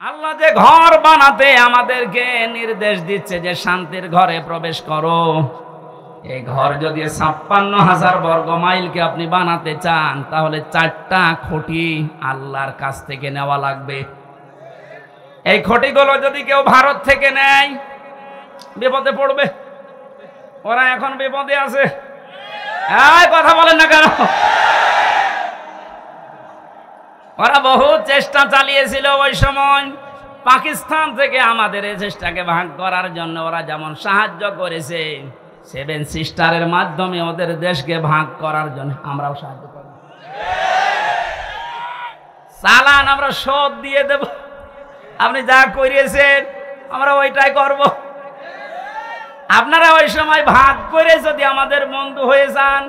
আল্লাহ যে ঘর বানাতে আমাদেরকে নির্দেশ দিচ্ছে যে শান্তির ঘরে প্রবেশ করো, এই ঘর যদি ৫৬,০০০ বর্গ মাইলকে আপনি বানাতে চান তাহলে ৪টা খুঁটি আল্লাহর কাছ থেকে নেওয়া লাগবে। এই খুঁটিগুলো যদি কেউ ভারত থেকে নেয় বিপদে পড়বে। ওরা এখন বিপদে আছে। কথা বলেন না কেন? ওরা বহু চেষ্টা চালিয়েছিল ওই সময় পাকিস্তান থেকে আমাদের এই চেষ্টাকে ভাগ করার জন্য। ওরা যেমন সাহায্য করেছে 7 সিস্টারের মাধ্যমে ওদের দেশকে ভাগ করার জন্য আমরাও সাহায্য করব। চালান আমরা শোধ দিয়ে দেব। আপনি যা করিয়েছেন আমরা ওইটাই করব। আপনারা ওই সময় ভাগ করে যদি আমাদের বন্ধু হয়ে যান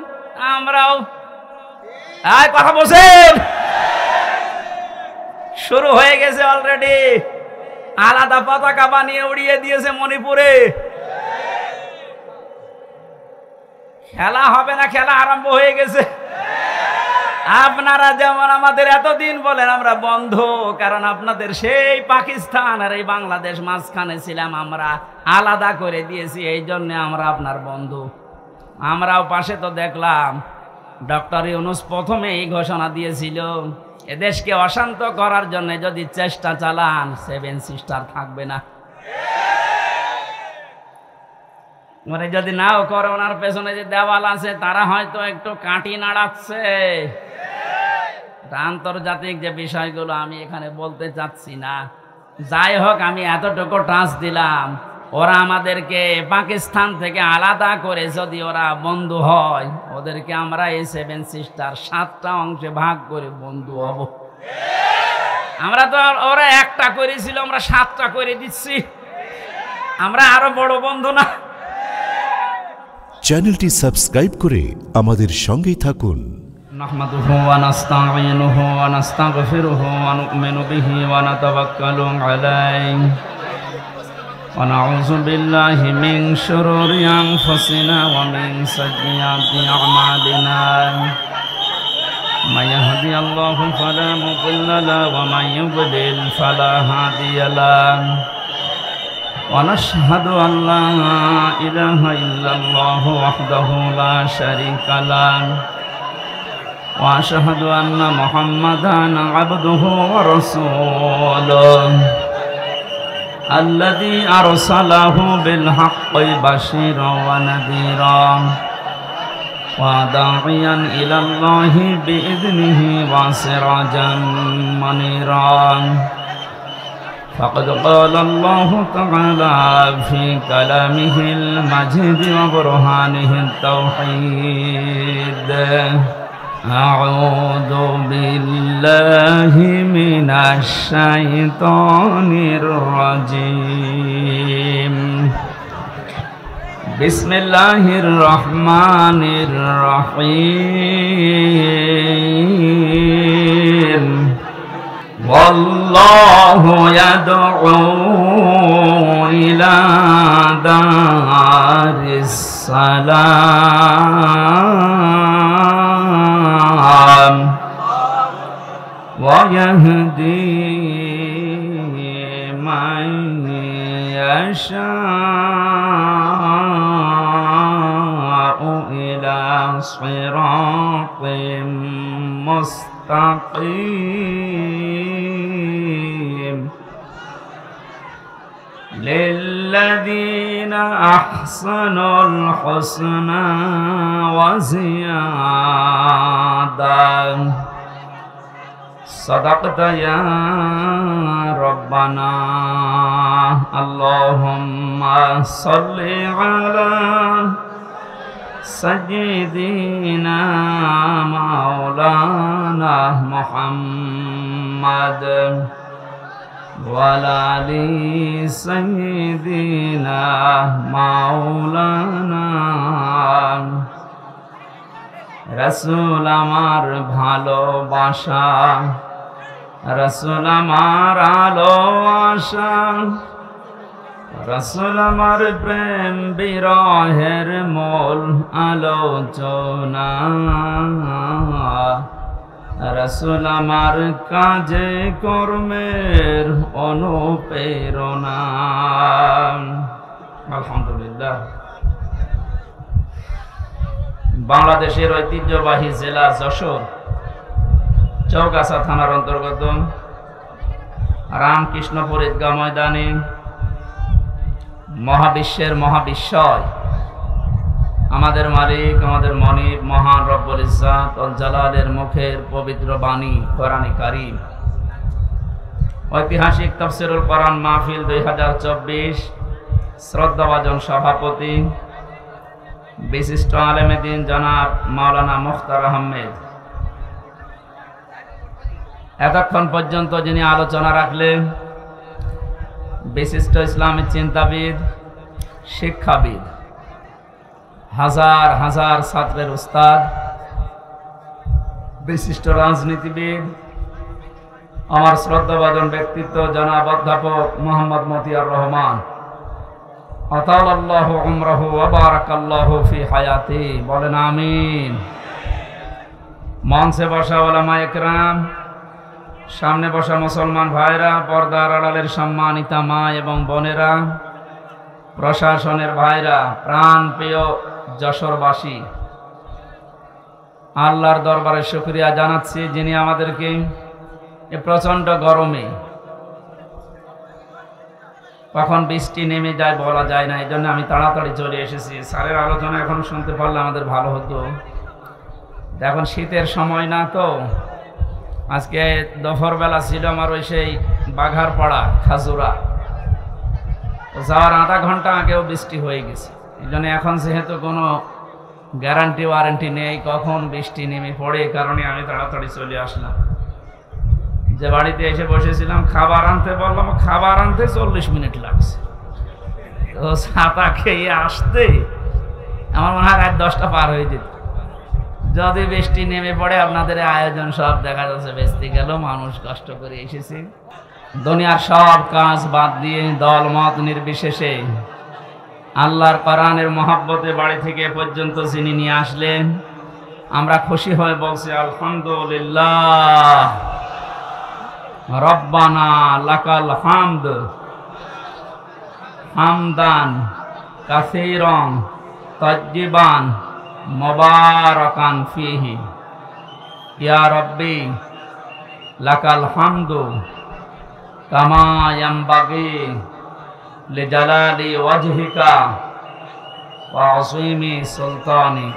আমরাও। কথা বলছেন? শুরু হয়ে গেছে অলরেডি। আলাদা পতাকা বানিয়ে উড়িয়ে দিয়েছে মণিপুরে। খেলা হবে না, খেলা আরম্ভ হয়ে গেছে। আপনারা যেমন আমাদের এতদিন বলেন আমরা বন্ধু, কারণ আপনাদের সেই পাকিস্তান আর এই বাংলাদেশ মাঝখানে ছিলাম, আমরা আলাদা করে দিয়েছি, এই জন্য আমরা আপনার বন্ধু। আমরাও পাশে তো দেখলাম ডক্টর ইউনূস প্রথমে এই ঘোষণা দিয়েছিল এদেশকে অশান্ত করার জন্য যদি চেষ্টা চালান 7 সিস্টার থাকবে না। মানে যদি নাও করে ওনার পেছনে যে দেওয়াল আছে তারা হয়তো একটু কাঠি নাড়াচ্ছে। আন্তর্জাতিক যে বিষয়গুলো আমি এখানে বলতে চাচ্ছি না। যাই হোক, আমি এতটুকু টাচ দিলাম, ওরা আমাদেরকে পাকিস্তান থেকে আলাদা করে যদি ওরা বন্ধু হয়, ওদেরকে আমরা এই 7 সিস্টার 7টা অংশে ভাগ করে বন্ধু হব। আমরা তো ওরা একটা করেছিল, আমরা 7টা করে দিচ্ছি। আমরা আরো বড় বন্ধু না? চ্যানেলটি সাবস্ক্রাইব করে আমাদের সঙ্গেই থাকুন। নাহমাদুহু ওয়া নাস্তাঈনুহু ওয়া নাস্তাগফিরুহু ওয়া নু'মিনু বিহি ওয়া নাতাওয়াক্কালু আলাইহি ওয়া নাউযু বিল্লাহি মিন শুরুরি আনফুসিনা ওয়া মিন সাইয়্যাতি আ'মালিনা। মান ইয়াহদিয়াল্লাহু ফালা মুদিল্লা লাহু ওয়া মান ইউদ্লিল ফালা হাদিয়া লাহু। ونشهد أن لا إله إلا الله وحده لا شريك له وأشهد أن محمدا عبده ورسوله الذي أرسله بالحق بشيرا ونذيرا وداعيا إلى الله بإذنه وسراجا منيرا. فقد قال الله تعالى في كلامه المجيد وبرهانه التوحيد: أعوذ بالله من الشيطان الرجيم. بسم الله الرحمن الرحيم. والله يدعو إلى دار السلام ويهدي من يشاء إلى صراط مستقيم. للذين أحسنوا الحسنى وزيادة. صدقت يا ربنا. اللهم صل على سيدنا مولانا محمد وعلى آل سيدنا مولانا। রাসূল আমার ভালোবাসা, রাসূল আমার আলো আশা, রাসূল আমার প্রেম বিরহের মূল আলোচনা। রাসূল আমার কাজে কর্মের অনুপ্রেরণা। আলহামদুলিল্লাহ। বাংলাদেশের ঐতিহ্যবাহী জেলা যশোর চৌগাছা থানার অন্তর্গত রামকৃষ্ণপুর ঈদগাহ ময়দানে মহাবিশ্বের মহাবিশ্বয় আমাদের মালিক, আমাদের মনিব, মহান রব্বুল ইজ্জাত ওয়াল জালালের মুখের পবিত্র বাণী কোরআনে কারীম ঐতিহাসিক তাফসীরুল কোরআন মাহফিল 2024 শ্রদ্ধাভাজন সভাপতি বিশিষ্ট আলেমে দ্বীন জনাব মাওলানা মুখতার আহমেদ, এতক্ষণ পর্যন্ত যিনি আলোচনা রাখলেন বিশিষ্ট ইসলামী চিন্তাবিদ, শিক্ষাবিদ, হাজার হাজার ছাত্রের উস্তাদ, বিশিষ্ট রাজনীতিবিদ, আমার শ্রদ্ধাভাজন ব্যক্তিত্ব জনাব অধ্যাপক মোহাম্মদ মতিয়ার রহমান, আতালাল্লাহু উমরাহু ওয়া বারাকাল্লাহু ফি হায়াতি, বলেন আমিন। মঞ্চে বসা উলামায়ে কেরাম, সামনে বসা মুসলমান ভাইরা, পর্দার আড়ালের সম্মানিতা মা এবং বোনেরা, প্রশাসনের ভাইরা, প্রাণ প্রিয় যশোরবাসী, আল্লাহর দরবারে শুকরিয়া জানাচ্ছি যিনি আমাদেরকে এই প্রচন্ড গরমে কখন বৃষ্টি নেমে যায় বলা যায় না, এই জন্য আমি তাড়াতাড়ি চলে এসেছি। স্যারের আলোচনা এখন শুনতে পারলে আমাদের ভালো হতো। এখন শীতের সময় না, তো আজকে দুপুরবেলা ছিল আমার ওই সেই বাঘারপাড়া খাজুরা, যাওয়ার আধা ঘন্টা আগেও বৃষ্টি হয়ে গেছে। এই জন্য এখন যেহেতু কোনো গ্যারান্টি ওয়ারেন্টি নেই কখন বৃষ্টি নেমে পড়ে, এই কারণে আমি তাড়াতাড়ি চলে আসলাম। যে বাড়িতে এসে বসেছিলাম খাবার আনতে বললাম, খাবার আনতে 40 মিনিট লাগছে, তো ছাতা খেয়ে আসতে আমার মনে হয় রাত 10টা পার হয়ে যেত। যদি বৃষ্টি নেমে পড়ে আপনাদের আয়োজন সব দেখা যাচ্ছে বেস্তি গেল, মানুষ কষ্ট করে এসেছে। দুনিয়ার সব কাজ বাদ দিয়ে দল মত নির্বিশেষে আল্লাহর কোরআনের মহব্বতে বাড়ি থেকে পর্যন্ত যিনি নিয়ে আসলেন, আমরা খুশি হয়ে বলছি আলহামদুলিল্লাহ, রব্বানা লাকাল হামদ হামদান কাসীরান তাজ্জিবান মুবারাকান ফীহি, ইয়া রব্বি লাকাল হামদু কামা ইয়ানবাগি লিজালালি ওয়াজহিকা ওয়া আযীমি সুলতানিক।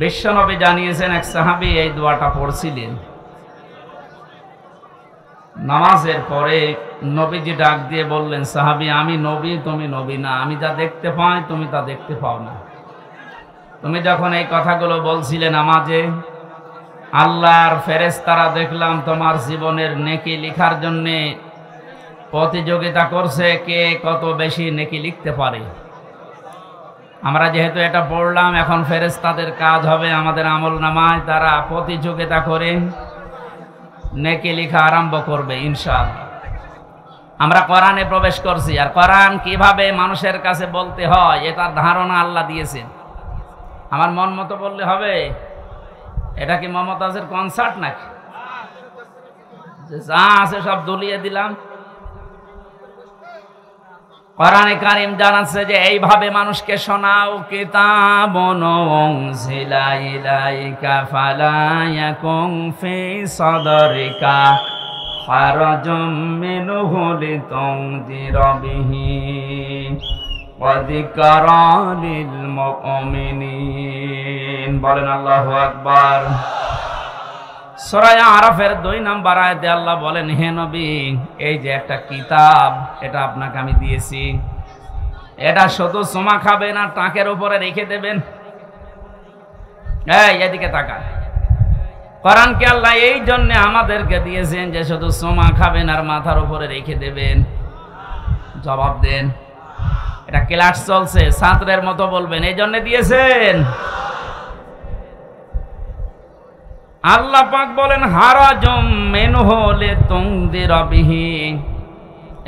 বিশ্বনবী জানিয়েছেন, এক সাহাবী এই দোয়াটা পড়ছিলেন নামাজের পরে। নবীজি ডাক দিয়ে বললেন, সাহাবী আমি নবী, তুমি নবী না, আমি যা দেখতে পাই তুমি তা দেখতে পাও না। তুমি যখন এই কথাগুলো বলছিলে নামাজে, আল্লাহর ফেরেশতারা দেখলাম তোমার জীবনের নেকি লেখার জন্য প্রতিযোগিতা করছে, কে কত বেশি নেকি লিখতে পারে। আমরা যেহেতু এটা পড়লাম, এখন ফেরেশতাদের কাজ হবে আমাদের আমলনামায় তারা প্রতিযোগিতা করে নেকি লেখা আরম্ভ করবে ইনশাআল্লাহ। আমরা কোরআনে প্রবেশ করছি, আর কোরআন কিভাবে মানুষের কাছে বলতে হয় এটার ধারণা আল্লাহ দিয়েছেন। আমার মন মতো বললে হবে? এটা কি মমতাজের কনসার্ট নাকি যে যা আছে সব দলিয়ে দিলাম? কোরআনে কারীম জানাচ্ছে যে এইভাবে মানুষকে শোনাও, কিতাবুন উনজিলা ইলাইকা ফালা ইয়াকুন ফি সাদরিকা হারাজুম মিনহু লিতুনজিরা বিহি ওয়া যিকরা লিল মুমিনিন। বলেন আল্লাহু আকবার। সূরা আরাফের 2 নম্বর আয়াতে আল্লাহ বলেন, হে নবী, এই যে একটা কিতাব, এটা আপনাকে আমি দিয়েছি, এটা শুধু চুমা খাবেন আর টাকের উপরে রেখে দেবেন। এই এদিকে তাকান, কোরআনকে আল্লাহ এই জন্য আমাদেরকে দিয়েছেন যে শুধু চুমা খাবেন আর মাথার উপরে রেখে দেবেন। জবাব দেন। এটা ক্লাস চলছে, ছাত্রের মতো বলবেন, এই জন্য দিয়েছেন। আল্লাহ পাক বলেন, হারাজুম মিনহু লিতুনদিরা বিহি,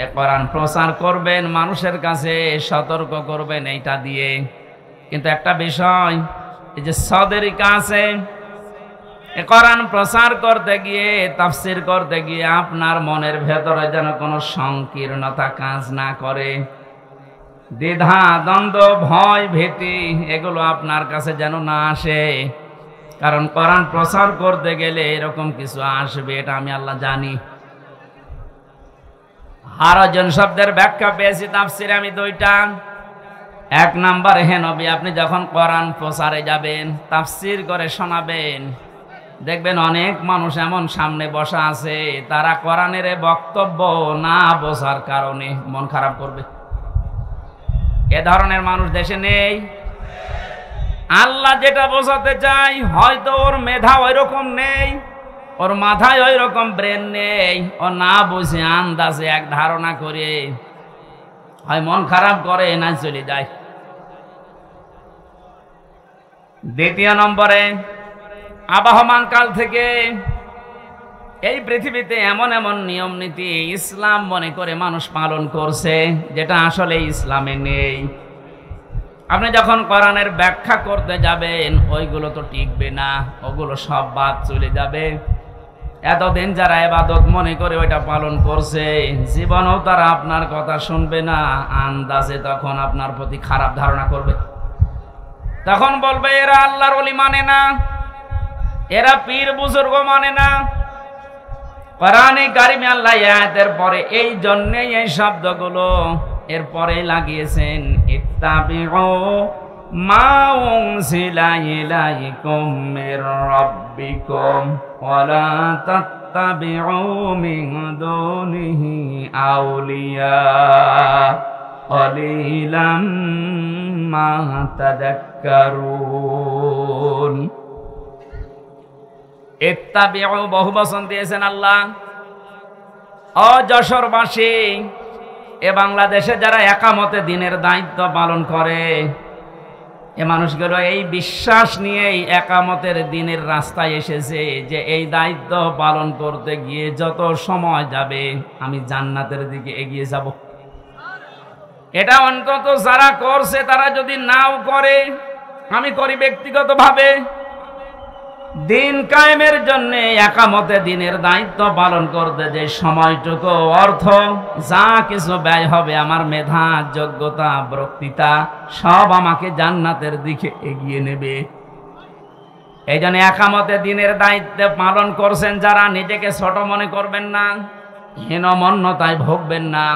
এ কোরআন প্রচার করবেন, মানুষের কাছে সতর্ক করবেন এইটা দিয়ে। কিন্তু একটা বিষয়, এই যে সাদরিকা আছে, এ কোরআন প্রচার করতে গিয়ে, তাফসীর করতে গিয়ে আপনার মনের ভেতরে যেন কোনো সংকীর্ণতা কাজ না করে, দ্বিধা, দ্বন্দ্ব, ভয়, ভীতি এগুলো আপনার কাছে যেন না আসে। কারণ কোরআন প্রচার করতে গেলে এরকম কিছু আসবে, এটা আমি আল্লাহ জানি। হারজন শব্দের ব্যাখ্যা পেয়েছি তাফসীরে আমি দুইটা। এক নাম্বার, হে নবী, আপনি যখন কোরআন প্রচারে যাবেন, তাফসীর করে শোনাবেন, দেখবেন অনেক মানুষ এমন সামনে বসা আছে, তারা কোরআনের বক্তব্য না বোঝার কারণে মন খারাপ করবে। এ ধরনের মানুষ দেশে নেই। আল্লাহ যেটা বোঝাতে চাই, হয়তো ওর মেধা ওই রকম নেই, ওর মাথায় ওই রকম ব্রেন নেই, ও না বুঝে আন্দাজে এক ধারণা করে হয় মন খারাপ করে, না চলে যায়। দ্বিতীয় নম্বরে, আবহমান কাল থেকে এই পৃথিবীতে এমন এমন নিয়ম নীতি ইসলাম মনে করে মানুষ পালন করছে, যেটা আসলে ইসলামে নেই। আপনি যখন কোরআনের ব্যাখ্যা করতে যাবেন, ওইগুলো তো টিকবে না, ওগুলো সব বাদ চলে যাবে। এতদিন যারা ইবাদত মনে করে ওইটা পালন করছে, জীবনেও তারা আপনার কথা শুনবে না, আন্দাজে তখন আপনার প্রতি খারাপ ধারণা করবে। তখন বলবে এরা আল্লাহর ওলি মানে না, এরা পীর বুজুর্গ মানে না। কোরআনে কারিমে আল্লাহ আয়াতের পরে এই জন্যই এই শব্দগুলো এরপরে লাগিয়েছেন, ইত্তাবিউ মা উনজিলা ইলাইকুম মির রাব্বিকুম ওয়া লা তাত্তাবিউ মিন দুনিহি আউলিয়া ক্বালিলাম মা তাযাক্কারুন। ইত্তাবিউ বহু বচন দিয়েছেন আল্লাহ। ও যশোরবাসী, এ বাংলাদেশে যারা একামতে দিনের দায়িত্ব পালন করে, এ মানুষগুলো এই বিশ্বাস নিয়েই একামতের দিনের রাস্তায় এসেছে যে এই দায়িত্ব পালন করতে গিয়ে যত সময় যাবে আমি জান্নাতের দিকে এগিয়ে যাব। এটা অন্তত যারা করছে, তারা যদি নাও করে, আমি করি ব্যক্তিগতভাবে, দিন কায়েমের জন্য একামতে দিনের দায়িত্ব পালন করতে যে সময়টুকু অর্থ যা কিছু ব্যয় হবে, আমার মেধা, যোগ্যতা, বক্তৃতা সব আমাকে জান্নাতের দিকে এগিয়ে নেবে। এই জন্য একামতে দিনের দায়িত্ব পালন করছেন যারা, নিজেকে ছোট মনে করবেন না, হীনমন্যতায় ভোগবেন না।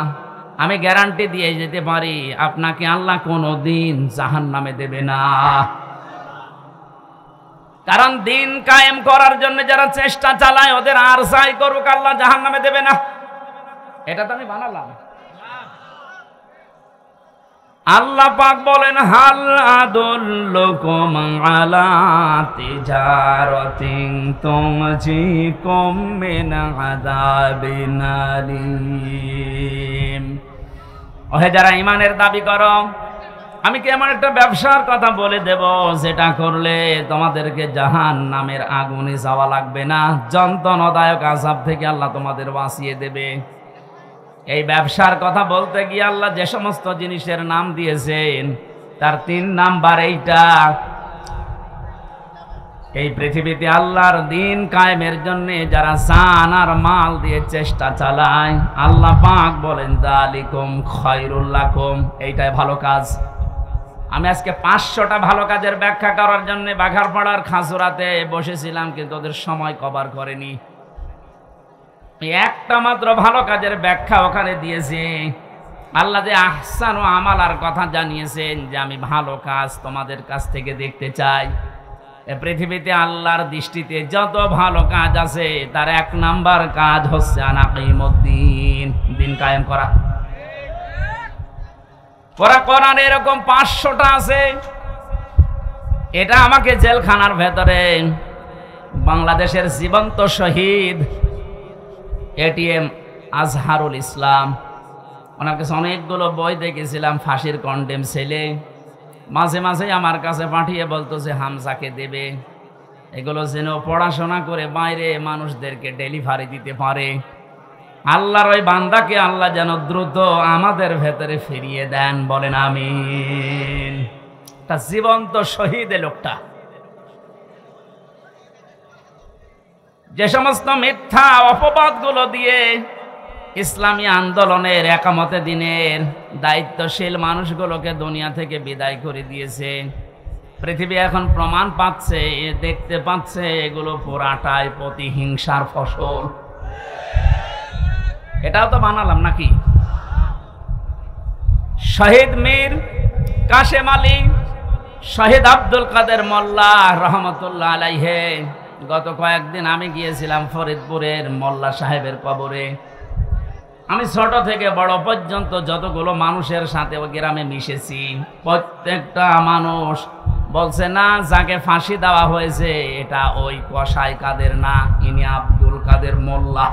আমি গ্যারান্টি দিয়ে যেতে পারি, আপনাকে আল্লাহ কোনোদিন জাহান্নামে দেবে না। কারণ দিন কায়েম করার জন্য যারা চেষ্টা চালায়, ওদের আর যাই করুক আল্লাহ জাহান্নামে দেবে না। এটা তো আমি বানালাম। আল্লাহ পাক বলেন, হাল আদুল্লুকুম আলা তিজারাতিন তুনজিকুম মিন আযাবিন আলীম। ওহে যারা ঈমানের দাবি করো, আমি কি এমন একটা ব্যবসার কথা বলে দেব যেটা করলে তোমাদেরকে জাহান্নামের আগুনে যাওয়া লাগবে না, যন্ত্রণাদায়ক আযাব থেকে আল্লাহ তোমাদের বাঁচিয়ে দেবে। এই ব্যবসার কথা বলতে গিয়ে আল্লাহ যে সমস্ত জিনিসের নাম দিয়েছেন, তার 3 নাম্বার এইটা। এই পৃথিবীতে আল্লাহর দিন কায়েমের জন্য যারা জান আর মাল দিয়ে চেষ্টা চালায়, আল্লাহ পাক বলেন, যালিকুম খায়রুল লাকুম, এইটাই ভালো কাজ। আমি আজকে 500টা ভালো কাজের ব্যাখ্যা করার জন্য বাঘারপাড়ার খাসুরাতে বসেছিলাম, কিন্তু ওদের সময় কভার করেনি। একটা মাত্র ভালো কাজের ব্যাখ্যা ওখানে দিয়েছি। আল্লাহ যে আহসান ও আমালার কথা জানিয়েছেন, যে আমি ভালো কাজ তোমাদের কাছ থেকে দেখতে চাই। এ পৃথিবীতে আল্লাহর দৃষ্টিতে যত ভালো কাজ আছে, তার 1 নাম্বার কাজ হচ্ছে আনাকিমুদ্দিন, দিন কায়েম করা। কোরআন এরকম 500টা আছে। এটা আমাকে জেলখানার ভেতরে বাংলাদেশের জীবন্ত শহীদ এটিএম আজহারুল ইসলাম, ওনার কাছে অনেকগুলো বই দেখেছিলাম, ফাঁসির কন্ডেম ছেলে। মাঝে মাঝে আমার কাছে পাঠিয়ে বলতো যে হামজাকে দেবে, এগুলো যেন পড়াশোনা করে বাইরে মানুষদেরকে ডেলিভারি দিতে পারে। আল্লাহর ওই বান্দাকে আল্লাহ যেন দ্রুত আমাদের ভেতরে ফিরিয়ে দেন, বলেন আমিন। তা জীবন্ত শহীদ লোকটা। যে সমস্ত মিথ্যা অপবাদগুলো দিয়ে ইসলামী আন্দোলনের একামতে দিনের দায়িত্বশীল মানুষগুলোকে দুনিয়া থেকে বিদায় করে দিয়েছে, পৃথিবী এখন প্রমাণ পাচ্ছে, দেখতে পাচ্ছে এগুলো পুরাটাই প্রতিহিংসার ফসল। এটাও তো বানালাম নাকি? শহীদ মীর কাশেম আলী, শহীদ আব্দুল কাদের মোল্লা রহমতুল্লাহ আলাইহে, গত কয়েকদিন আমি গিয়েছিলাম ফরিদপুরের মোল্লা সাহেবের কবরে। আমি ছোট থেকে বড় পর্যন্ত যতগুলো মানুষের সাথে ওই গ্রামে মিশেছি, প্রত্যেকটা মানুষ বলছে না, যাকে ফাঁসি দেওয়া হয়েছে এটা ওই কসাই কাদের না, ইনি আব্দুল কাদের মোল্লা।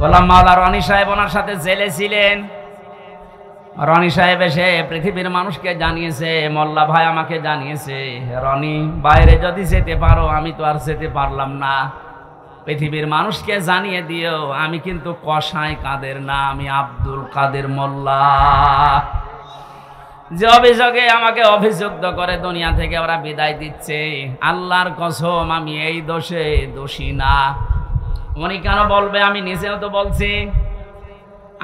গোলাম মাওলা রনি সাহেব ওনার সাথে জেলে ছিলেন। রনি সাহেব এসে পৃথিবীর মানুষকে জানিয়েছে, মোল্লা ভাই আমাকে জানিয়েছে, রনি বাইরে যদি যেতে পারো, আমি তো আর যেতে পারলাম না, পৃথিবীর মানুষকে জানিয়ে দিও আমি কিন্তু কসাই কাদের না, আমি আব্দুল কাদের মোল্লা। যে অভিযোগে আমাকে অভিযুক্ত করে দুনিয়া থেকে ওরা বিদায় দিচ্ছে, আল্লাহর কসম আমি এই দোষে দোষী না। উনি কেন বলবে? আমি নিজেও তো বলছি।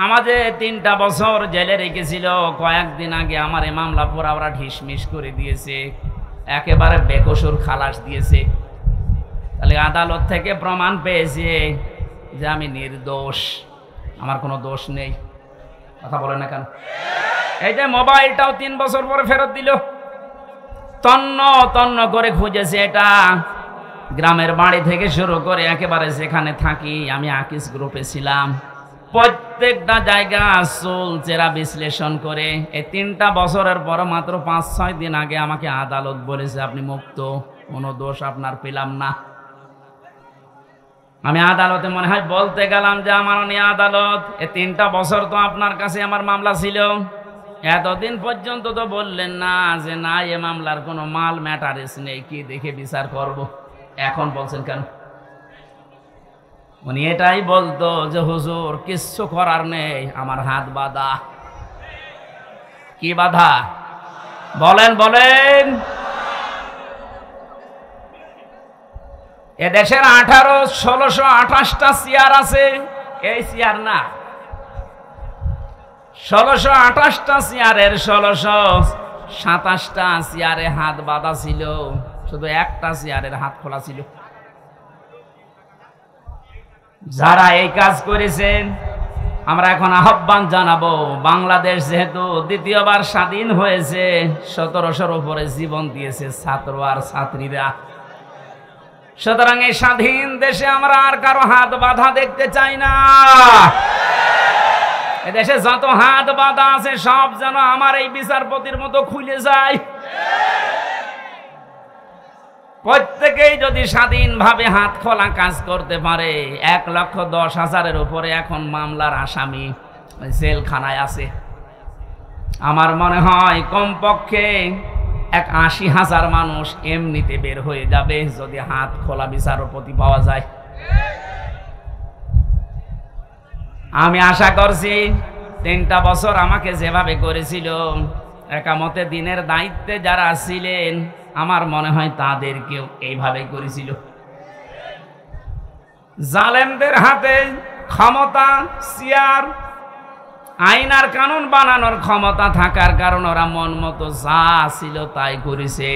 আমাদের 3টা বছর জেলে রেখেছিল, কয়েকদিন আগে আমার এই মামলা পুরা ওরা ঢিসমিস করে দিয়েছে, একেবারে বেকসুর খালাস দিয়েছে। তাহলে আদালত থেকে প্রমাণ পেয়েছে যে আমি নির্দোষ, আমার কোনো দোষ নেই। কথা বলে না কেন? এই যে মোবাইলটাও 3 বছর পরে ফেরত দিল, তন্ন তন্ন করে খুঁজেছে। এটা গ্রামের বাড়ি থেকে শুরু করে একেবারে যেখানে থাকি, আমি আকিস গ্রুপে ছিলাম, প্রত্যেকটা জায়গা চুল চেরা বিশ্লেষণ করে এই 3টা বছরের পর মাত্র 5-6 দিন আগে আমাকে আদালত বলেছে আপনি মুক্ত, কোনো দোষ আপনার পেলাম না। আমি আদালতে মনে হয় বলতে গেলাম যে আমার আদালত, এই 3টা বছর তো আপনার কাছে আমার মামলা ছিল, এতদিন পর্যন্ত তো বললেন না যে না এ মামলার কোনো মাল ম্যাটারেস নেই, কি দেখে বিচার করব, এখন বলছেন কেন? উনি এটাই বলতো যে হুজুর কিচ্ছু করার নেই, আমার হাত বাঁধা। কি বাধা? বলেন বলেন। এদেশের 1628টা চেয়ার আছে, এই চেয়ার না, 1628টা চেয়ারের 1627টা চেয়ারে হাত বাঁধা ছিল, শুধু একটা চেয়ারের হাত খোলা ছিল। যারা এই কাজ করেছেন আমরা এখন আহ্বান জানাবো, বাংলাদেশ যেহেতু দ্বিতীয়বার স্বাধীন হয়েছে, 1700-র উপরে জীবন দিয়েছে ছাত্র আর ছাত্রীরা, সুতরাং এই স্বাধীন দেশে আমরা আর কারো হাত বাঁধা দেখতে চাই না। এদেশে যত হাত বাঁধা আছে সব যেন আমার এই বিচারপতির মতো খুলে যায়। প্রত্যেকেই যদি স্বাধীনভাবে হাত খোলা কাজ করতে পারে, 1,10,000-এর উপরে এখন মামলার আসামি জেলখানায় আছে। আমার মনে হয় কমপক্ষে 80,000 মানুষ এমনিতে বের হয়ে যাবে যদি হাত খোলা বিচারপতি পাওয়া যায়। আমি আশা করছি 3টা বছর আমাকে যেভাবে করেছিল, একামতে দিনের দায়িত্বে যারা ছিলেন আমার মনে হয় তাদেরকেও এইভাবে করেছিল। জালেমদের হাতে ক্ষমতা, চেয়ার, আইন আর কানুন বানানোর ক্ষমতা থাকার কারণে ওরা মন মতো যা ছিল তাই করেছে।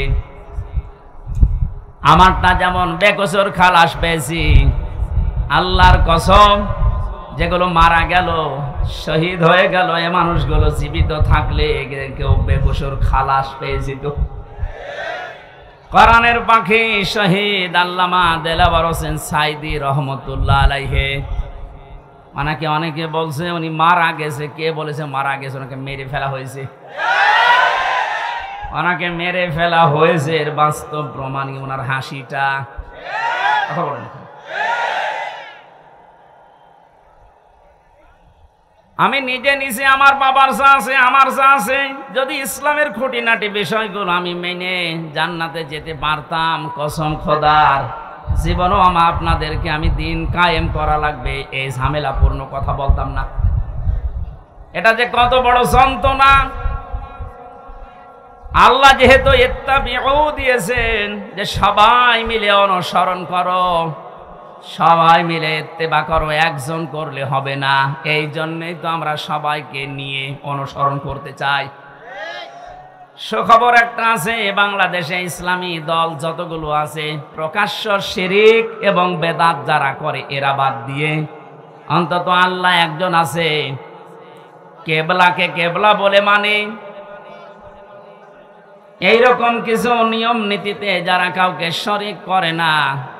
আমারটা যেমন বেকসুর খালাস পেয়েছি, আল্লাহর কসম যেগুলো মারা গেল, শহীদ হয়ে গেল, এ মানুষগুলো জীবিত থাকলে কেউ বেকসুর খালাস পেয়েছি। তো কোরআনের পাখি শহীদ আল্লামা দেলাওয়ার হোসেন সাইদি রহমতুল্লাহ আলাইহে, ওনাকে অনেকে বলছে উনি মারা গেছে। কে বলেছে মারা গেছে? ওনাকে মেরে ফেলা হয়েছে। ওনাকে মেরে ফেলা হয়েছে, এর বাস্তব প্রমাণ ওনার হাসিটা। কথা বলেন। আমি নিজে নিজে আমার বাবার যা আছে, আমার যা আছে, যদি ইসলামের খুঁটিনাটি বিষয়গুলো আমি মেনে জান্নাতে যেতে পারতাম, কসম খোদার জীবনও আপনাদেরকে আমি দিন কায়েম করা লাগবে এই ঝামেলাপূর্ণ কথা বলতাম না। এটা যে কত বড় যন্ত্রণা আল্লাহ যেহেতু ইত্তাবিউ দিয়েছেন যে সবাই মিলে অনুসরণ করো, সবাই মিলে ইত্তেবা করো, একজন করলে হবে না। এই জন্যই তো আমরা সবাইকে নিয়ে অনুসরণ করতে চাই। সুখবর একটা আছে, বাংলাদেশে ইসলামী দল যতগুলো আছে প্রকাশ্য শিরিক এবং বেদাত যারা করে এরা বাদ দিয়ে অন্তত আল্লাহ একজন আছে, কেবলাকে কেবলা বলে মানে, এইরকম কিছু নিয়ম নীতিতে যারা কাউকে শরিক করে না,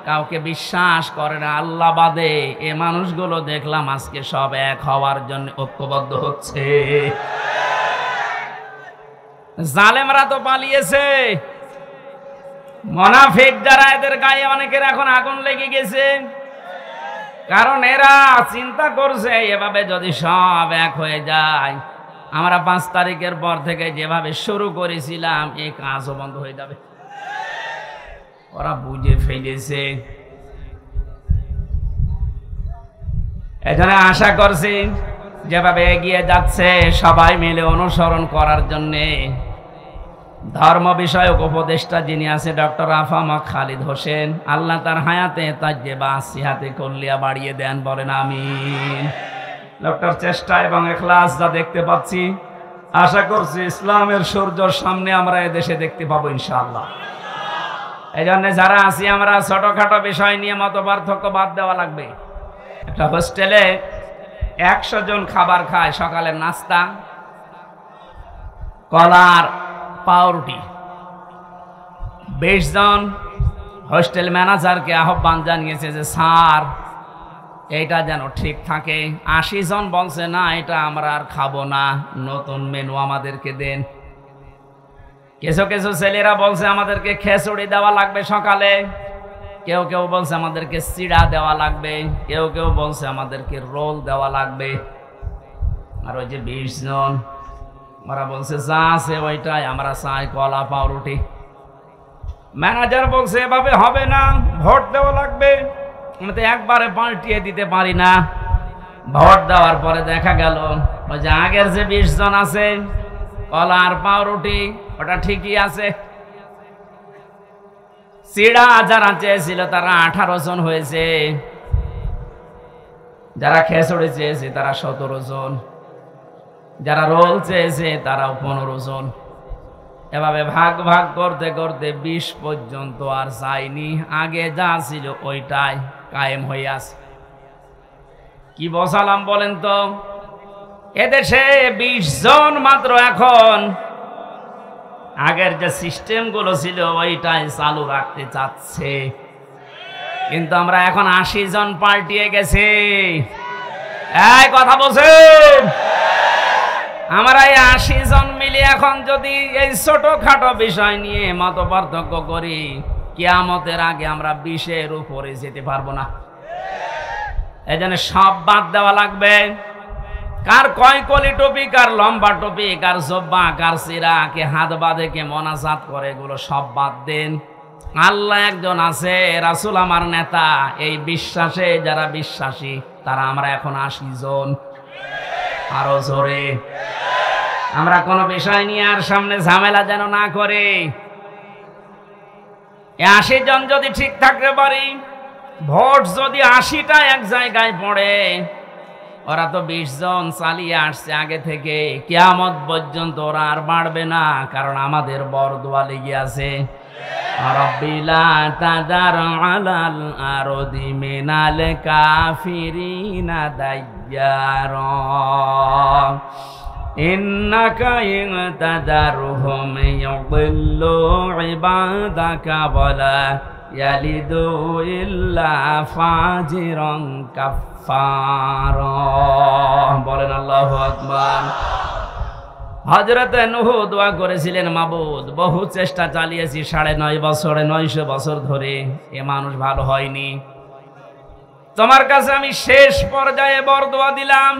কাউকে বিশ্বাস করে না আল্লাহ বাদে, এ মানুষগুলো দেখলাম আজকে সব এক হওয়ার জন্য ঐক্যবদ্ধ হচ্ছে। জালেমরা তো পালিয়েছে, মুনাফিক যারা এদের গায়ে অনেকের এখন আগুন লেগে গেছে, কারণ এরা চিন্তা করছে এভাবে যদি সব এক হয়ে যায়, আমরা 5 তারিখের পর থেকে যেভাবে শুরু করেছিলাম এই কাজও বন্ধ হয়ে যাবে। ওরা বুঝে ফেলেছে। এজন্য আশা করছি যেভাবে এগিয়ে যাচ্ছে সবাই মিলে অনুসরণ করার জন্যে ধর্ম বিষয়ক উপদেষ্টা যিনি আছে ডক্টর আফামা খালিদ হোসেন, আল্লাহ তার হায়াতে তাজ্জেবা সিহাতে কল্লিয়া বাড়িয়ে দেন, বলেন আমিন। ডক্টর চেষ্টা এবং ইখলাস যা দেখতে পাচ্ছি, আশা করছি ইসলামের সূর্যর সামনে আমরা এদেশে দেখতে পাবো ইনশাআল্লাহ। এই জন্য যারা আছি আমরা ছোটখাটো বিষয় নিয়ে মত পার্থক্য বাদ দেওয়া লাগবে। একটা হোস্টেলে 100 জন খাবার খায়, সকালের নাস্তা কলার পাউরুটি। 20 জন হোস্টেল ম্যানেজারকে আহ্বান জানিয়েছে যে স্যার এইটা যেন ঠিক থাকে। 80 জন বলছে না এটা আমরা আর খাবো না, নতুন মেনু আমাদেরকে দেন। কিছু কিছু ছেলেরা বলছে আমাদেরকে খিচুড়ি দেওয়া লাগবে সকালে, কেউ কেউ বলছে আমাদেরকে চিড়া দেওয়া লাগবে, কেউ কেউ বলছে আমাদেরকে রোল দেওয়া লাগবে। আর ওই যে 20 জন ওরা বলছে যা আছে ওইটাই আমরা চাই, কলা পাউরুটি। ম্যানেজার বলছে এভাবে হবে না, ভোট দেওয়া লাগবে, আমি তো একবারে পাল্টিয়ে দিতে পারি না। ভোট দেওয়ার পরে দেখা গেল ওই যে আগের যে 20 জন আছে কলা আর পাউরুটি ওটা ঠিকই আছে। চিড়া যারা চেয়েছিল তারা 18 জন হয়েছে, যারা খিচুড়ি চেয়েছে তারা 17 জন, যারা রোল চেয়েছে তারাও 15 জন। এভাবে ভাগ ভাগ করতে করতে 20 পর্যন্ত আর যায়নি, আগে যা ছিল ওইটাই কায়েম হয়ে আছে। কি বসালাম বলেন তো? এদেশে 20 জন মাত্র এখন আগের যে সিস্টেম গুলো ছিল ওইটাই চালু রাখতে চাচ্ছে, কিন্তু আমরা এখন 80 জন পাল্টিয়ে গেছি। এই কথা বলছেন? আমরা এই 80 জন মিলে এখন যদি এই ছোটখাটো বিষয় নিয়ে মত পার্থক্য করি, কিয়ামতের আগে আমরা 20-এর উপরে যেতে পারবো না। এই জন্য সব বাদ দেওয়া লাগবে। কার কয় কলি টুপি, কার লম্বা টুপি, কার জব্বা, কার সিরা, কে হাত বাঁধে, কে মোনাজাত করে, এগুলো সব বাদ দেন। আল্লাহ একজন আছে, রাসূল আমার নেতা, এই বিশ্বাসে যারা বিশ্বাসী তারা আমরা এখন 80 জন। আরো জোরে আমরা কোনো বিষয় নিয়ে আর সামনে ঝামেলা যেন না করে। 80 জন যদি ঠিক থাকতে পারি, ভোট যদি 80টা এক জায়গায় পড়ে, ওরা তো 20 জন চালিয়ে আসছে আগে থেকে, কিয়ামত পর্যন্ত ওরা আর বাড়বে না, কারণ আমাদের বরদোয়া লেগে আছে। রাব্বিলা তাদার আলাল আরদি মিনাল কাফিরিনা দাইয়ারা ইন্নাকা ইন তাদারহুম ইউদিল্লু ইবাদাকা ওয়ালা ইয়ালিদু ইল্লা ফাজিরান কাফফারা। বলেন আল্লাহু আকবার। হযরত নূহ দোয়া করেছিলেন, মাবুদ বহু চেষ্টা চালিয়েছি 9.5 বছরে, 900 বছর ধরে, এ মানুষ ভালো হয়নি, তোমার কাছে আমি শেষ পর্যায়ে বরদোয়া দিলাম,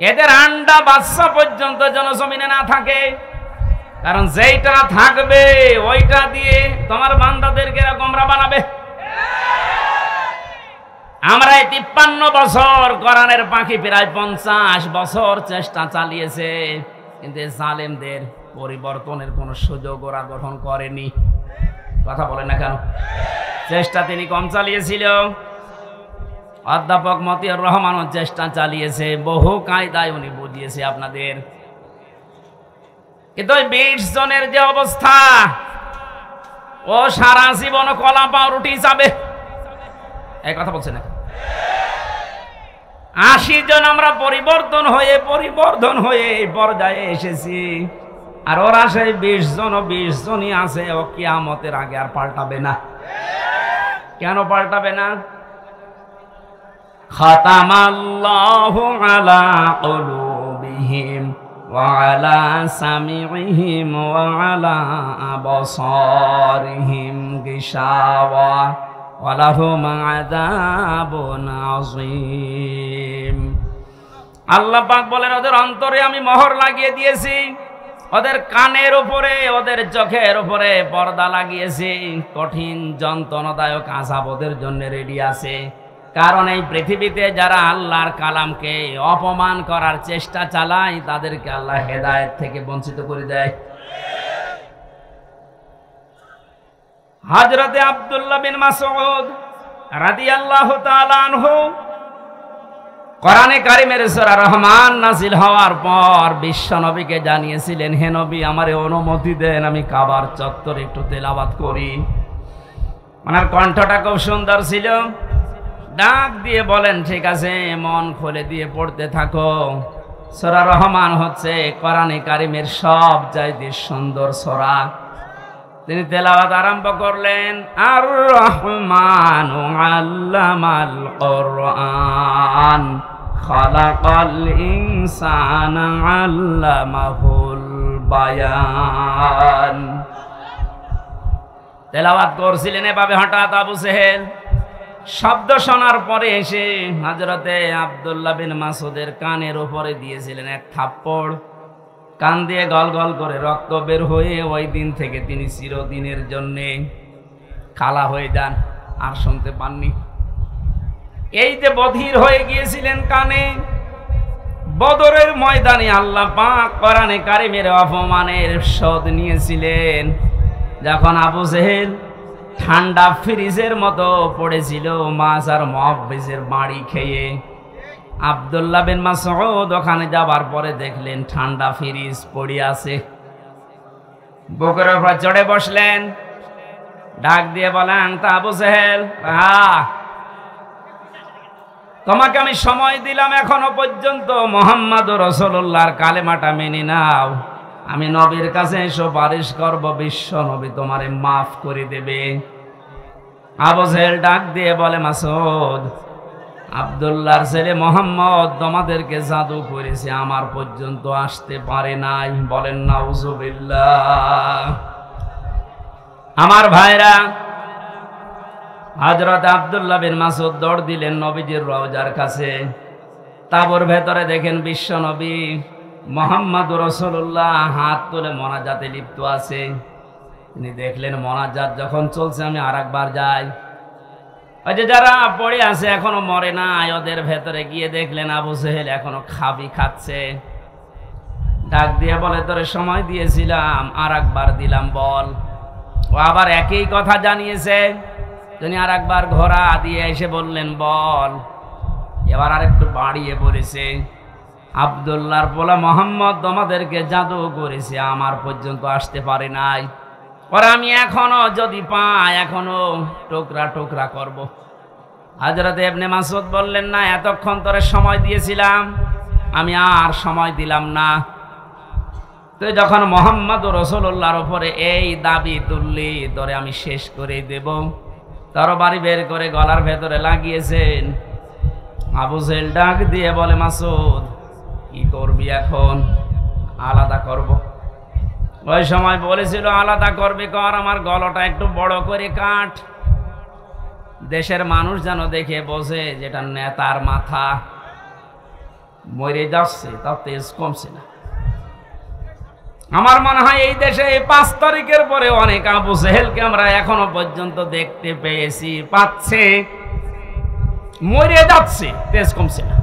এদের আন্ডা বাচ্চা পর্যন্ত যেন জমিনে না থাকে, কারণ যেইটা থাকবে ওইটা দিয়ে তোমার বান্দাদেরকে এরকমরা বানাবে। আমরা এই 53 বছর, কোরআনের পাখি প্রায় 50 বছর চেষ্টা চালিয়েছে, কিন্তু জালেমদের পরিবর্তনের কোনো সুযোগ ওরা গ্রহণ করেনি। কথা বলে না কেন? চেষ্টা তিনি কম চালিয়েছিল। অধ্যাপক মতিউর রহমানও চেষ্টা চালিয়েছে, বহু কায়দায় উনি বুঝিয়েছে আপনাদের। কিন্তু ওই 20 জনের যে অবস্থা, ও সারা জীবন কলা পাউরুটি যাবে, এই কথা বলছে না। 80 জন আমরা পরিবর্তন হয়ে এই পর্যায়ে এসেছি, আর ওরা সেই 20 জনই আছে। ও কিয়ামতের আগে আর পাল্টাবে না। কেন পাল্টাবে না? খাতামাল্লাহু আলা কুলুবিহিম ওয়া আলা সামিইহিম ওয়া আলা আবসারিহিম গিশাওয়া ওয়া লাহুম আযাবুন আযীম। আল্লাহ পাক বলেন, ওদের অন্তরে আমি মোহর লাগিয়ে দিয়েছি, ওদের কানের উপরে, ওদের চোখের উপরে পর্দা লাগিয়েছি। কঠিন যন্ত্রণাদায়ক আযাব ওদের জন্য রেডি আছে। কারণ এই পৃথিবীতে যারা আল্লাহর কালামকে অপমান করার চেষ্টা চালায়, তাদেরকে আল্লাহ হেদায়েত থেকে বঞ্চিত করে দেয়। হযরতে আব্দুল্লাহ বিন মাসউদ রাদিয়াল্লাহু তাআলা আনহু কোরআনে কারিমের সূরা রহমান নাযিল হওয়ার পর বিশ্ব নবীকে জানিয়েছিলেন, হে নবী, আমারে অনুমতি দেন, আমি কাবার চত্বরে একটু তেলাওয়াত করি। ওনার কণ্ঠটা খুব সুন্দর ছিল। ডাক দিয়ে বলেন, ঠিক আছে, মন খুলে দিয়ে পড়তে থাকো। সূরা রহমান হচ্ছে কোরআনে কারিমের সবচাইতে সুন্দর সূরা। তিনি তেলাওয়াত আরম্ভ করলেন, আর রহমানু আল্লামাল কোরআন খালাকাল ইনসানা আল্লামাহুল বায়ান। তেলাওয়াত করছিলেন এভাবে, হঠাৎ আবু জেহেল শব্দ শোনার পরে এসে হযরতে আব্দুল্লাহ বিন মাসউদের কানের উপরে দিয়েছিলেন এক থাপ্পড়। কান দিয়ে গল গল করে রক্ত বের হয়ে ওই দিন থেকে তিনি চিরদিনের জন্যে কালা হয়ে যান, আর শুনতে পাননি। এই যে বধির হয়ে গিয়েছিলেন কানে, বদরের ময়দানে আল্লাহ পাক কোরআনে কারিমের অপমানের শোধ নিয়েছিলেন। যখন আবু জেহেল ঠান্ডা ফ্রিজের মতো পড়েছিল মাছ আর মুহাব্বিসের বাড়ি খেয়ে, আব্দুল্লাহ বিন মাসউদ ওখানে যাবার পরে দেখলেন ঠান্ডা ফ্রিজ পড়ে আছে। বুকের উপর চড়ে বসলেন, ডাক দিয়ে বলেন, তা আবু জেহেল, তোমাকে আমি সময় দিলাম, এখনো পর্যন্ত মুহাম্মদুর রাসূলুল্লাহর কালেমাটা মেনে নাও। আমি নবীর কাছে সুপারিশ করব, বিশ্ব নবী তোমারে মাফ করে দেবে। আবু জেহেল ডাক দিয়ে বলে, মাসউদ, আব্দুল্লাহর ছেলে মুহাম্মদ তোমাদেরকে জাদু করেছে, আমার পর্যন্ত আসতে পারে নাই। বলেন নাউজুবিল্লাহ। আমার ভাইরা, হযরত আব্দুল্লাহ বিন মাসউদ দৌড় দিলেন নবীজির রওজার কাছে। তাঁবুর ভেতরে দেখেন বিশ্ব নবী মুহাম্মদুর রাসূলুল্লাহ হাত তুলে মোনাজাতে লিপ্ত আছে। তিনি দেখলেন মোনাজাত যখন চলছে, আমি আরেকবার যাই। ওই যে যারা পড়ে আছে এখনো মরে নাই, ওদের ভেতরে গিয়ে দেখলেন আবু জেহেল এখনো খাচ্ছে। ডাক দিয়ে বলে, তোরে সময় দিয়েছিলাম, আরেকবার দিলাম, বল। ও আবার একই কথা জানিয়েছে। তিনি আরেকবার ঘোড়া দিয়ে এসে বললেন, বল। এবার আরেকটু বাড়িয়ে বলেছে, আব্দুল্লাহর পোলা মুহাম্মদ তোমাদেরকে জাদু করেছে, আমার পর্যন্ত আসতে পারে নাই। পরে আমি এখনো যদি পাই, এখনো টুকরা টুকরা করব। হযরত ইবনে মাসউদ বললেন, না, এতক্ষণ তোরে সময় দিয়েছিলাম, আমি আর সময় দিলাম না। তুই যখন মুহাম্মদুর রাসূলুল্লাহর উপরে এই দাবি তুললি, তোরে আমি শেষ করে দেব। তরবারি বের করে গলার ভেতরে লাগিয়েছেন। আবু জেহেল ডাক দিয়ে বলে, মাসউদ, কি করবি এখন? আলাদা করব। ওই সময় বলেছিল, আলাদা করবি কর, আমার গলাটা একটু বড় করে কাট, দেশের মানুষ যেন দেখে বোঝে যেটা নেতার মাথা। মরে যাচ্ছে, তার তেজ কমছে না। আমার মনে হয় এই দেশে 5 তারিখের পরে অনেক আবু জেহেলকে আমরা এখনো পর্যন্ত দেখতে পেয়েছি, পাচ্ছে, মরে যাচ্ছে, তেজ কমছে না।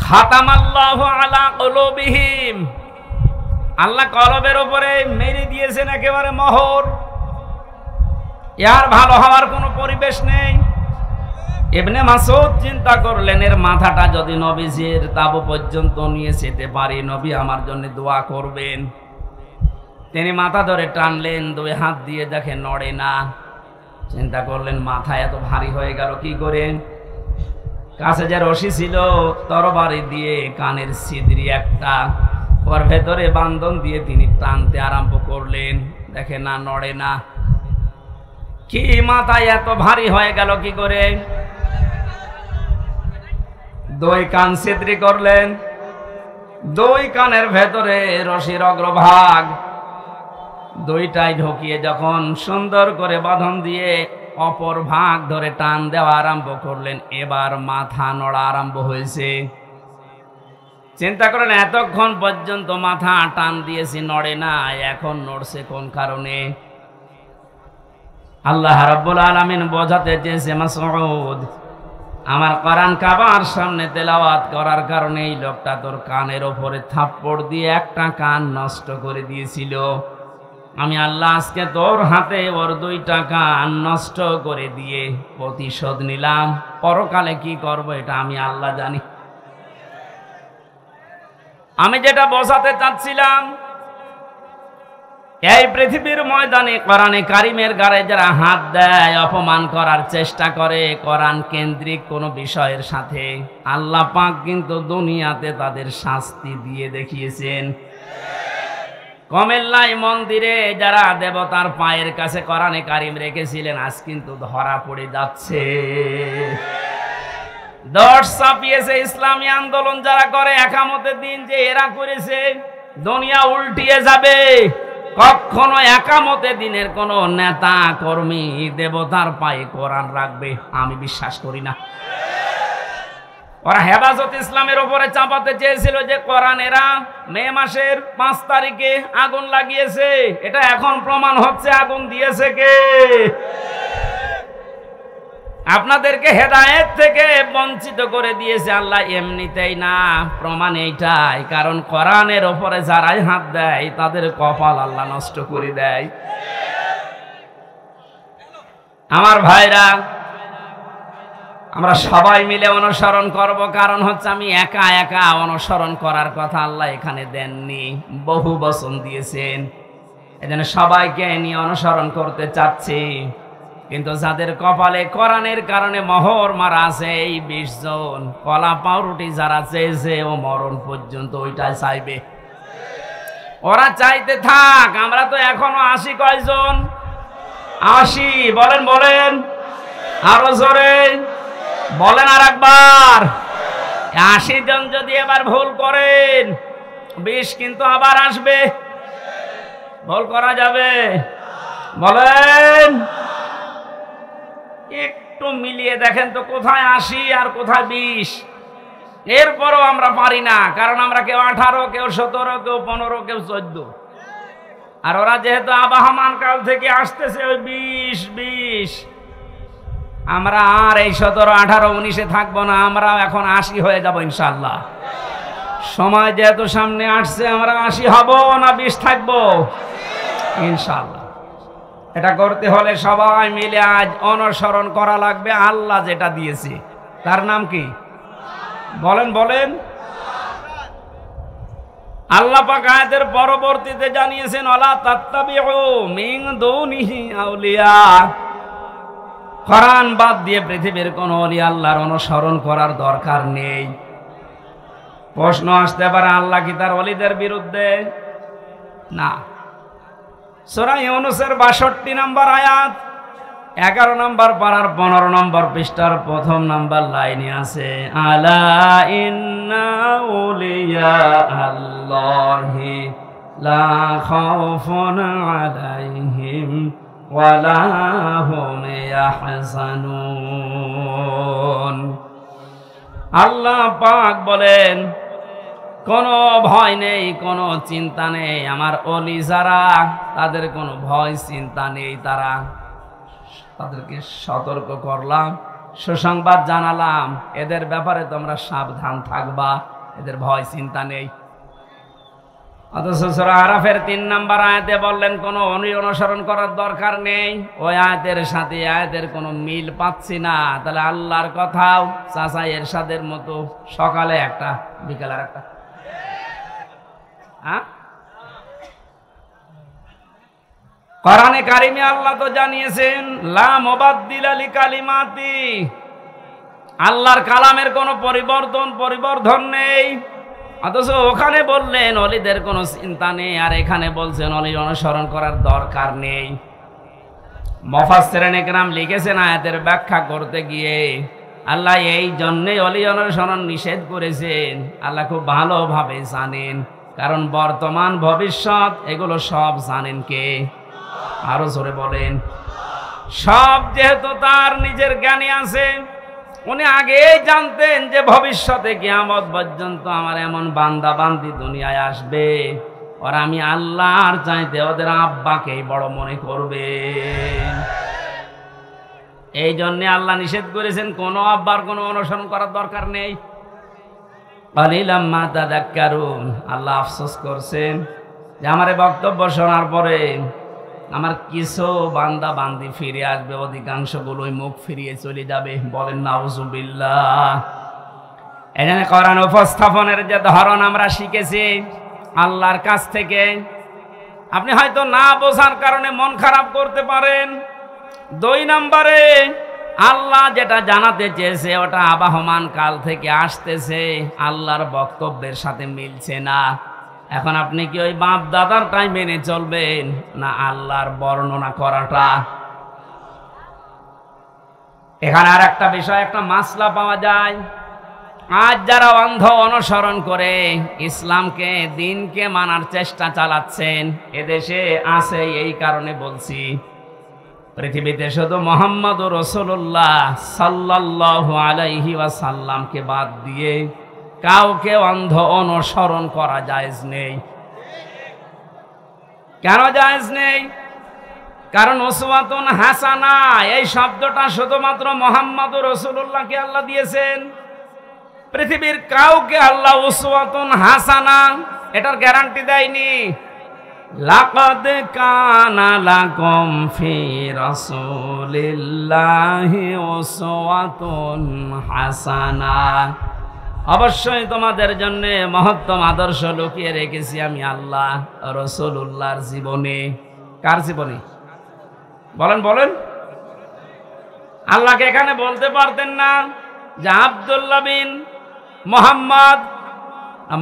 খাতামাল্লাহু আলা কুলুবিহিম, আল্লাহ কলবের উপরে মেরে দিয়েছেন একেবারে মোহর। এর ভালো হওয়ার কোনো পরিবেশ নেই। ইবনে মাসউদ চিন্তা করলেন, এর মাথাটা যদি নবীজির তাবু পর্যন্ত নিয়ে যেতে পারি, নবী আমার জন্য দোয়া করবেন। তিনি মাথা ধরে টানলেন, 2 হাত দিয়ে দেখে নড়ে না। চিন্তা করলেন মাথা এত ভারী হয়ে গেল কি করে। কাছে যে রশি ছিল তরবারি দিয়ে কানের ছিদ্রি একটা, ওর ভেতরে বান্ধন দিয়ে তিনি টানতে আরম্ভ করলেন, দেখে না, নড়ে না। কি মাথায় এত ভারী হয়ে গেল কি করে? 2 কান ছিদ্রি করলেন, 2 কানের ভেতরে রশির অগ্রভাগ 2টাই ঢুকিয়ে যখন সুন্দর করে বাঁধন দিয়ে অপর ভাগ ধরে টান দেওয়া আরম্ভ করলেন, এবার মাথা নড়া আরম্ভ হয়েছে। চিন্তা করেন এতক্ষণ পর্যন্ত মাথা টান দিয়েছি, নড়ে না, এখন নড়ছে কোন কারণে? আল্লাহ রাব্বুল আলামিন বোঝাতে চেয়েছে, মাসউদ, আমার কোরআন কাবার সামনে তেলাওয়াত করার কারণে এই লোকটা তোর কানের ওপরে থাপ্পড় দিয়ে একটা কান নষ্ট করে দিয়েছিল। আমি আল্লাহ আজকে তোর হাতে ওর 2টা কান নষ্ট করে দিয়ে প্রতিশোধ নিলাম। পরকালে কি করব এটা আমি আল্লাহ জানি। আমি যেটা বোঝাতে চাচ্ছিলাম, এই পৃথিবীর ময়দানে কোরআনে কারিমের গায়ে যারা হাত দেয়, অপমান করার চেষ্টা করে কোরআন কেন্দ্রিক কোন বিষয়ের সাথে, আল্লাহ পাক কিন্তু দুনিয়াতে তাদের শাস্তি দিয়ে দেখিয়েছেন। কমেল্লাই মন্দিরে যারা দেবতার পায়ের কাছে কোরআনে কারিম রেখেছিলেন, আজ কিন্তু ধরা পড়ে যাচ্ছে। দশ ছাপিয়েছে ইসলামী আন্দোলন যারা করে একামতের দিন, যে এরা করেছে দুনিয়া উল্টিয়ে যাবে। কখনো একামতে দিনের কোন নেতা কর্মী দেবতার পায়ে কোরআন রাখবে আমি বিশ্বাস করি না। ওরা হেফাজত ইসলামের উপরে চাপাতে চেয়েছিল যে কোরআন এরা মে মাসের 5 তারিখে আগুন লাগিয়েছে। এটা এখন প্রমাণ হচ্ছে আগুন দিয়েছে কে? আপনাদেরকে হেদায়েত থেকে বঞ্চিত করে দিয়েছে আল্লাহ এমনিতেই না, প্রমাণ এইটাই। কারণ কোরআনের উপরে যারাই হাত দেয় তাদের কপাল আল্লাহ নষ্ট করে দেয়। আমার ভাইরা, আমরা সবাই মিলে অনুসরণ করব, কারণ হচ্ছে আমি একা একা অনুসরণ করার কথা আল্লাহ এখানে দেননি, বহু বচন দিয়েছেন। এজন্য সবাইকে নিয়ে অনুসরণ করতে চাচ্ছি। কিন্তু যাদের কপালে কোরআনের কারণে মোহর মারা আছে এই 20 জন, কলা পাউরুটি যারা চেয়েছে ও মরণ পর্যন্ত ওইটাই চাইবে। ওরা চাইতে থাক, আমরা তো এখনো 80 কয়জন? 80 বলেন, বলেন আরো জোরে বলেন আর একবার। 80 জন যদি এবার ভুল করেন, 20 কিন্তু আবার আসবে। ভুল করা যাবে? বলেন, একটু মিলিয়ে দেখেন তো কোথায় 80 আর কোথায় 20। এরপরও আমরা পারি না, কারণ আমরা কেউ 18, কেউ 17, কেউ 15, কেউ 14। আর ওরা যেহেতু আবাহমান কাল থেকে আসতেছে ওই 20। আমরা আর এই 17, 18, 19-এ থাকবো না, আমরা এখন 80 হয়ে যাব ইনশাআল্লাহ। সময় যেহেতু সামনে আসছে, আমরা 80 হব না 20 থাকবো ইনশাআল্লাহ। এটা করতে হলে সবাই মিলে আজ অনুসরণ করা লাগবে আল্লাহ যেটা দিয়েছে। তার নাম কি? বলেন, বলেন। আল্লাহ পাক আয়াতের পরবর্তীতে জানিয়েছেন, ওয়ালা তাত্তাবিউ মিন দুনিহি আউলিয়া। কোরআন বাদ দিয়ে পৃথিবীর কোন ওলি আল্লাহর অনুসরণ করার দরকার নেই। প্রশ্ন আসতে পারে, আল্লাহ কি তার ওলিদের বিরুদ্ধে? না। সূরা ইউনূসের 62 নম্বর আয়াত, 11 নম্বর পারার 15 নম্বর পৃষ্ঠার 1ম নম্বর লাইনে আছে, আলা ইন্না আউলিয়া আল্লাহি লা খাউফুন আলাইহিম ওয়ালা হুম ইয়াহজানুন। আল্লাহ পাক বলেন, কোনো ভয় নেই, কোনো চিন্তা নেই। আমার ওলি যারা, তাদের কোনো ভয় চিন্তা নেই। তাদেরকে সতর্ক করলাম, সুসংবাদ জানালাম, এদের ব্যাপারে তোমরা সাবধান থাকবা। এদের ভয় চিন্তা নেই। অথচ সূরা আরাফের 3 নম্বর আয়াতে বললেন কোনো অনুসরণ করার দরকার নেই। ওই আয়াতের সাথে আয়াতের কোনো মিল পাচ্ছি না। তাহলে আল্লাহর কথাও চাচা এরশাদের মতো সকালে একটা বিকালে একটা, কোরআনে কারিমে আল্লাহ তো জানিয়েছেন লা মুবাদদিলা লিকালিমাতি, আল্লাহর কালামের কোনো পরিবর্ধন নেই। অথচ ওখানে বললেন অলিদের কোনো চিন্তা নেই, আর এখানে বলছেন অলি অনুসরণ করার দরকার নেই। মুফাসসিরিন ইকরাম লিখেছেন আয়াতের ব্যাখ্যা করতে গিয়ে আল্লাহ এই জন্যই অলি অনুসরণ নিষেধ করেছেন। আল্লাহ খুব ভালোভাবে জানেন, কারণ বর্তমান ভবিষ্যৎ এগুলো সব জানেন কে? আরো জোরে বলেন। সব যেহেতু তার নিজের জ্ঞানে আছে, উনি আগেই জানতেন যে ভবিষ্যতে কিয়ামত পর্যন্ত আমার এমন বান্দা বান্দি দুনিয়ায় আসবে, আর আমি আল্লাহর চাইতে ওদের আব্বাকেই বড় মনে করবে। এই জন্য আল্লাহ নিষেধ করেছেন কোনো আব্বার কোনো অনুসরণ করার দরকার নেই। কালিলাম মা তাযাক্কারুন, আল্লাহ আফসোস করছেন যে আমার বক্তব্য শোনার পরে আমার কিছু বান্দা বান্দি ফিরে আসবে, অধিকাংশগুলোই মুখ ফিরিয়ে চলে যাবে। বলেন নাউজুবিল্লাহ। এখানে কোরআন উপস্থাপনের যে ধরন আমরা শিখেছি আল্লাহর কাছ থেকে, আপনি হয়তো না বোঝার কারণে মন খারাপ করতে পারেন। 2 নম্বরে আল্লাহ যেটা জানাতে চেয়েছে ওটা আবাহমান কাল থেকে আসতেছে, আল্লাহর বক্তব্যের সাথে মিলছে না। এখন আপনি কি ওই বাপ দাদারটাই মেনে চলবেন না আল্লাহর বর্ণনা করাটা? এখানে আর একটা বিষয়, একটা মাসলা পাওয়া যায়। আজ যারা অন্ধ অনুসরণ করে ইসলামকে দিনকে মানার চেষ্টা চালাচ্ছেন এদেশে আছে, এই কারণে বলছি। পৃথিবীতে শুধু মুহাম্মদুর রাসূলুল্লাহ সাল্লাল্লাহু আলাইহি ওয়াসাল্লামকে বাদ দিয়ে কাউকে অন্ধ অনুসরণ করা জায়েজ নেই। কেন জায়েজ নেই? কারণ উসওয়াতুন হাসানা এই শব্দটা শুধুমাত্র মুহাম্মদুর রাসূলুল্লাহকে আল্লাহ দিয়েছেন। পৃথিবীর কাউকে আল্লাহ উসওয়াতুন হাসানা এটার গ্যারান্টি দেয়নি। লাকাদ কানা লাকুম ফি রাসূলিল্লাহি উসওয়াতুন হাসানা, অবশ্যই তোমাদের জন্য মহত্তম আদর্শ লুকিয়ে রেখেছি আমি আল্লাহ রাসূলুল্লাহর জীবনে। কার জীবনে? বলেন বলেন। আল্লাহকে এখানে বলতে পারতেন না যে আব্দুল্লাহ বিন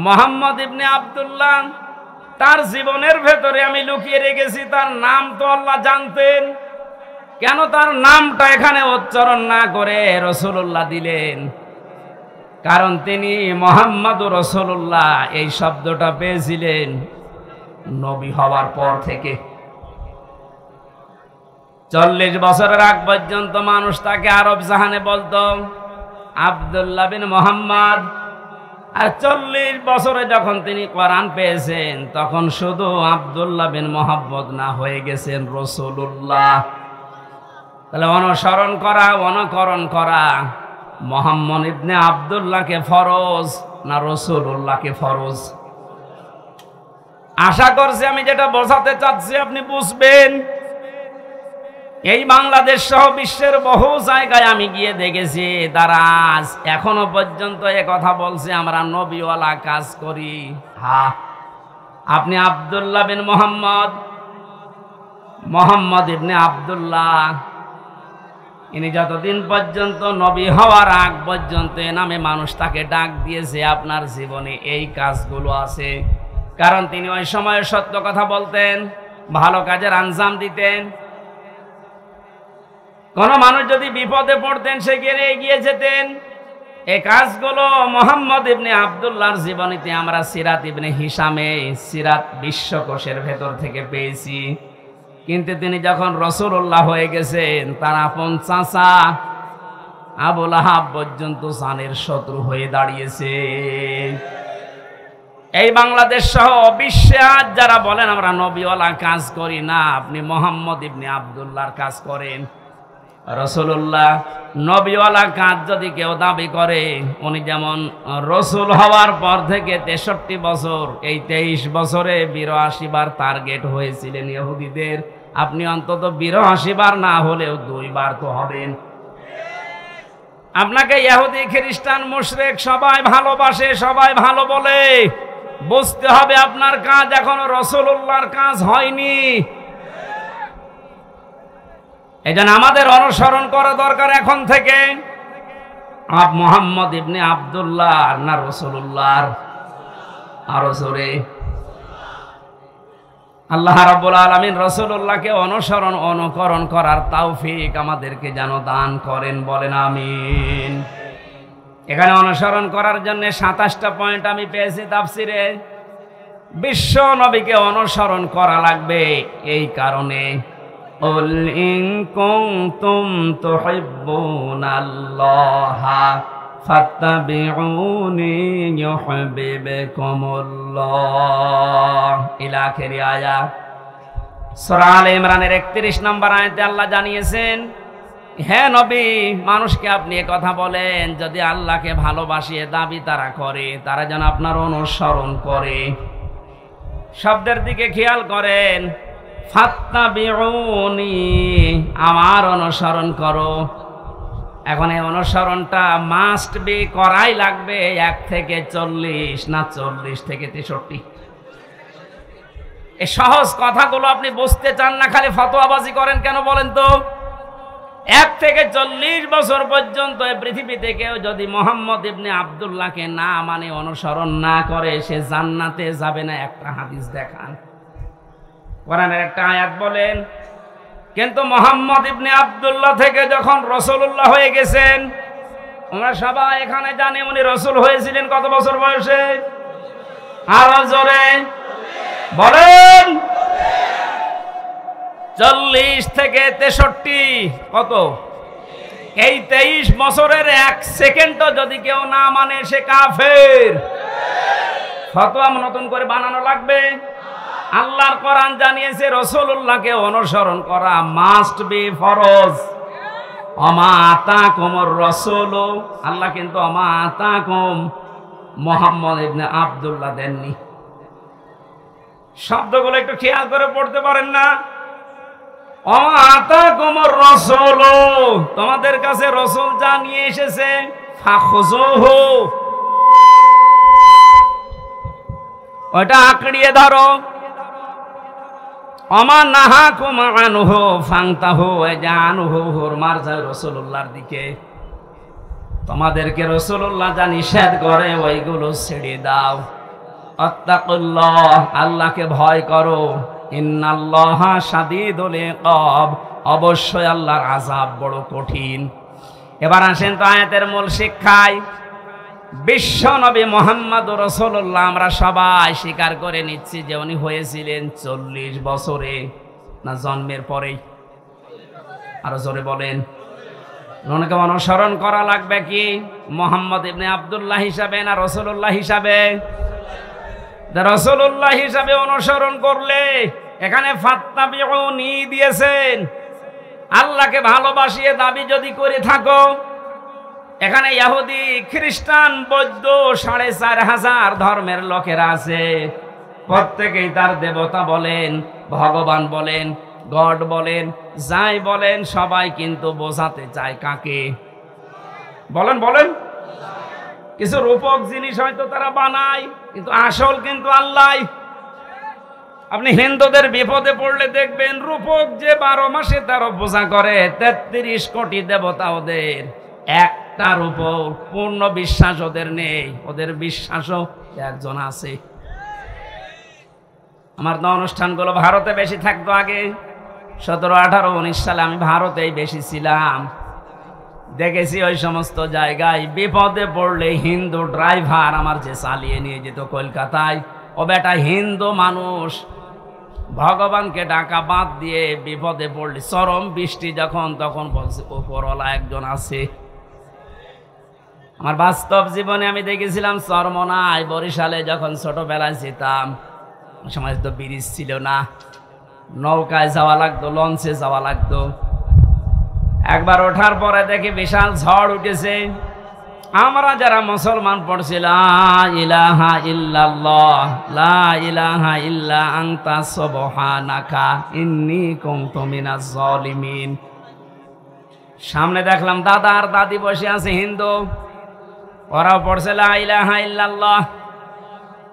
মোহাম্মদ ইবনে আব্দুল্লাহ, তার জীবনের ভেতরে আমি লুকিয়ে রেখেছি। তার নাম তো আল্লাহ জানতেন, কেন তার নামটা এখানে উচ্চারণ না করে রাসূলুল্লাহ দিলেন? কারণ তিনি মুহাম্মদুর রাসূলুল্লাহ এই শব্দটা পেয়েছিলেন নবী হওয়ার পর থেকে। 40 বছরের আগ পর্যন্ত মানুষ তাকে আরব জাহানে বলতো আব্দুল্লাহ বিন মোহাম্মদ, আর 40 বছরে যখন তিনি কোরআন পেয়েছেন তখন শুধু আব্দুল্লাহ বিন মোহাম্মদ না, হয়ে গেছেন রাসূলুল্লাহ। তাহলে অনুসরণ করা, অনুকরণ করা মুহাম্মদ ইবনে আব্দুল্লাহকে ফরজ না রাসূলুল্লাহকে ফরজ? আশা করছি আমি যেটা বোঝাতে চাচ্ছি আপনি বুঝবেন। এই বাংলাদেশ সহ বিশ্বের বহু জায়গায় আমি গিয়ে দেখেছি তারা আজ এখনো পর্যন্ত এ কথা বলছে আমরা নবীওয়ালা কাজ করি। হ্যাঁ, আপনি আব্দুল্লাহ বিন মোহাম্মদ ইবনে আব্দুল্লাহ, ইনি যতদিন পর্যন্ত নবী হওয়ার আগ পর্যন্ত এ নামে মানুষ তাকে ডাক দিয়েছে, আপনার জীবনে এই কাজগুলো আছে। কারণ তিনি ওই সময় সত্য কথা বলতেন, ভালো কাজের আঞ্জাম দিতেন। কোন মানুষ যদি বিপদে পড়তেন সেখানে এগিয়ে যেতেন। এই কাজগুলো মুহাম্মদ ইবনে আব্দুল্লাহর জীবনীতে আমরা সিরাত ইবনে হিশামে সিরাত বিশ্বকোষের ভেতর থেকে পেয়েছি। কিন্তু তিনি যখন রাসূলুল্লাহ হয়ে গেছেন তার আপন চাচা আবু লাহাব পর্যন্ত জানের শত্রু হয়ে দাঁড়িয়েছে। এই বাংলাদেশ সহ বিশ্বে আজ যারা বলেন আমরা নবীওয়ালা কাজ করি না, আপনি মুহাম্মদ ইবনে আব্দুল্লাহর কাজ করেন। রাসূলুল্লাহ নবীওয়ালা কাজ যদি কেউ দাবি করে, উনি যেমন রসুল হওয়ার পর থেকে 63 বছর, এই 23 বছরে 82 বার টার্গেট হয়েছিলেন ইহুদিদের, আপনি অন্তত 82 বার না হলেও 2 বার তো হবেন। আপনাকে ইহুদি খ্রিস্টান মুশরিক সবাই ভালোবাসে, সবাই ভালো বলে, বুঝতে হবে আপনার কাজ এখনো রাসূলুল্লাহর কাজ হয়নি। এজন্য আমাদের অনুসরণ করা দরকার এখন থেকে। মুহাম্মদ ইবনে আব্দুল্লাহ না রাসূলুল্লাহ? আরো জোরে। আল্লাহ রাব্বুল আলামিন রাসূলুল্লাহকে অনুকরণ করার তৌফিক আমাদেরকে যেন দান করেন, বলেন আমিন। এখানে অনুসরণ করার জন্য 27টা পয়েন্ট আমি পেয়েছি তাফসিরে। বিশ্ব নবীকে অনুসরণ করা লাগবে এই কারণে, কুল ইন কুনতুম তুহিব্বুনাল্লাহা ফাত্তাবিউনি ইউহিব্বুকুমুল্লাহ ইলা আখিরি আয়াত। সূরা আলে ইমরানের 31 নম্বর আয়াতে আল্লাহ জানিয়েছেন, হে নবী, মানুষকে আপনি কথা বলেন যদি আল্লাহকে ভালোবাসিয়ে দাবি তারা করে, তারা যেন আপনার অনুসরণ করে। শব্দের দিকে খেয়াল করেন, ফাত্তাবিউনি, আমার অনুসরণ করো। এখন এই অনুসরণটা মাস্ট বি, করাই লাগবে 1 থেকে 40 না 40 থেকে 63। এই সহজ কথাগুলো আপনি বুঝতে চান না, খালি ফতোয়াবাজি করেন কেন বলেন তো? 1 থেকে 40 বছর পর্যন্ত এই পৃথিবীতে কেউ যদি মুহাম্মদ ইবনে আব্দুল্লাহকে না মানে, অনুসরণ না করে, সে জান্নাতে যাবে না। একটা হাদিস দেখান, কোরআনের একটা আয়াত বলেন। কিন্তু মুহাম্মদ ইবনে আব্দুল্লাহ থেকে যখন রাসূলুল্লাহ হয়ে গেছেন, আমরা সবাই এখানে জানি উনি রাসূল হয়েছিলেন কত বছর বয়সে? আরো জোরে বলেন। 40 থেকে 63, কত? এই 23 বছরের 1 সেকেন্ডও যদি কেউ না মানে, সে কাফের। ফতোয়া নতুন করে বানানো লাগবে? আল্লাহর কোরআন জানিয়েছে রাসূলুল্লাহকে অনুসরণ করা মাস্ট বি, ফরজ। ওমা আতাকুমুর রাসূল, আল্লাহ কিন্তু ওমা আতাকুম মুহাম্মদ ইবনে আব্দুল্লাহ দেননি। শব্দগুলো একটু খেয়াল করে পড়তে পারেন না? ওমা আতাকুমুর রাসূল, তোমাদের কাছে রাসূল যা নিয়ে এসেছে, ফাখুযুহু, ওটা আঁকড়িয়ে ধরো। ওমা নাহাকুম আনহু ফান্তাহু, জানুহু, হুরমার যায় রাসূলুল্লাহর দিকে। তোমাদেরকে রাসূলুল্লাহ যা নিষেধ করে ওইগুলো ছেড়ে দাও। আত্তাকুল্লাহ, আল্লাহকে ভয় করো। ইন্নাল্লাহা শাদীদুল ইকাব, অবশ্যই আল্লাহর আযাব বড় কঠিন। এবার আসেন তো আয়াতের মূল শিক্ষায়। বিশ্ব নবী মুহাম্মদুর রাসূলুল্লাহ আমরা সবাই স্বীকার করে নিচ্ছি যে উনি হয়েছিলেন 40 বছরে, না জন্মের পরেই? আরো জোরে বলেন। ওনাকে অনুসরণ করা লাগবে কি মুহাম্মদ ইবনে আব্দুল্লাহ হিসাবে না রাসূলুল্লাহ হিসাবে? রাসূলুল্লাহ হিসাবে অনুসরণ করলে, এখানে ফাত্তাবিউনি দিয়েছেন, আল্লাহকে ভালোবাসিয়ে দাবি যদি করে থাকো, এখানে ইহুদি খ্রিস্টান বৌদ্ধ 4500 ধর্মের লোকেরা আছে, প্রত্যেকেই তার দেবতা বলেন, ভগবান বলেন, গড বলেন, যাই বলেন, সবাই কিন্তু বোঝাতে চায় কাকে? বলেন বলেন। কিছু রূপক জিনিস হয়তো তারা বানায়, কিন্তু আসল কিন্তু আল্লাহ। আপনি হিন্দুদের বিপদে পড়লে দেখবেন রূপক যে 12 মাসে 13 পূজা করে, 33 কোটি দেবতা ওদের, একটার উপর পূর্ণ বিশ্বাস ওদের নেই। ওদের বিশ্বাসও একজন আছে। আমার তো অনুষ্ঠানগুলো ভারতে বেশি থাকতো আগে, 17, 18, 19 সালে আমি ভারতেই বেশি ছিলাম। দেখেছি ওই সমস্ত জায়গায় বিপদে পড়লে হিন্দু ড্রাইভার আমার যে চালিয়ে নিয়ে যেত কলকাতায়, ও বেটা হিন্দু মানুষ, ভগবানকে ডাকা বাদ দিয়ে বিপদে পড়লে, চরম বৃষ্টি যখন, তখন বলছে উপরওয়ালা একজন আছে। আমার বাস্তব জীবনে আমি দেখেছিলাম চরমনায়, বরিশালে যখন ছোটবেলায় যেতাম, ওই সময় তো ব্রিজ ছিল না, নৌকায় যাওয়া লাগতো, লঞ্চে যাওয়া লাগতো। একবার ওঠার পরে দেখি বিশাল ঝড় উঠেছে। আমরা যারা মুসলমান পড়ছি লা ইলাহা ইল্লাল্লাহ লা ইলাহা ইল্লা আনতা সুবহানাকা ইন্নী কুনতু মিনাজ জালিমিন। সামনে দেখলাম দাদা আর দাদি বসে আছে হিন্দু, ওরাও পড়ছে লা ইলাহা ইল্লাল্লাহ।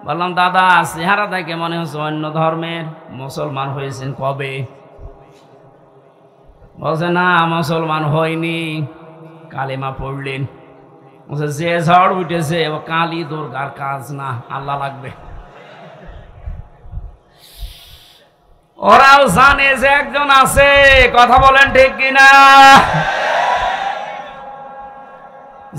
বললাম দাদা চেহারা দেখে মনে হচ্ছে অন্য ধর্মের, মুসলমান হয়েছেন কবে? বলছে না মুসলমান হয়নি, কালেমা পড়লেন। বলছে যে ঝড় উঠেছে ও কালী দুর্গার কাজ না, আল্লাহ লাগবে। ওরাও জানে যে একজন আছে, কথা বলেন ঠিক কিনা?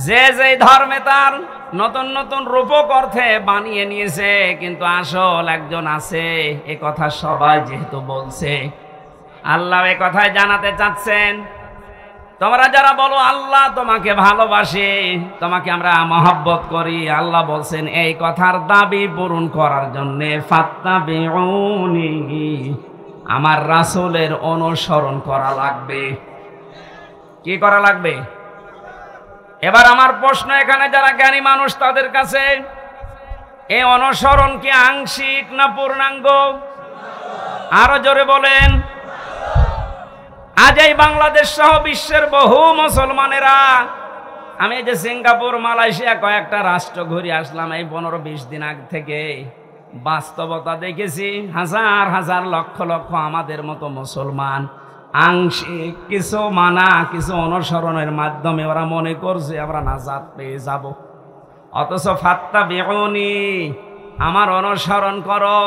যে যে ধর্মে তার নতুন নতুন রূপক অর্থে বানিয়ে নিয়েছে, কিন্তু আসল একজন আছে, এ কথা সবাই যেহেতু বলছে, আল্লাহ এ কথাই জানাতে চাচ্ছেন তোমরা যারা বলো আল্লাহ তোমাকে ভালোবাসে, তোমাকে আমরা মহব্বত করি, আল্লাহ বলছেন এই কথার দাবি পূরণ করার জন্য ফাত্তাবিউনি, আমার রাসূলের অনুসরণ করা লাগবে। কি করা লাগবে? এবার আমার প্রশ্ন এখানে যারা জ্ঞানী মানুষ তাদের কাছে, এই অনুসরণ কি আংশিক না পূর্ণাঙ্গ? আরো জোরে বলেন। আজ এই বাংলাদেশ সহ বিশ্বের বহু মুসলমানেরা, আমি এই যে সিঙ্গাপুর মালয়েশিয়া কয়েকটা রাষ্ট্র ঘুরে আসলাম এই 15-20 দিন আগে থেকে, বাস্তবতা দেখেছি হাজার হাজার লক্ষ লক্ষ আমাদের মতো মুসলমান আংশিক কিছু মানা কিছু অনুসরণের মাধ্যমে ওরা মনে করছে আমরা নাজাত পেয়ে যাব। অথচ ফাত্তাবিউনি, আমার অনুসরণ করো।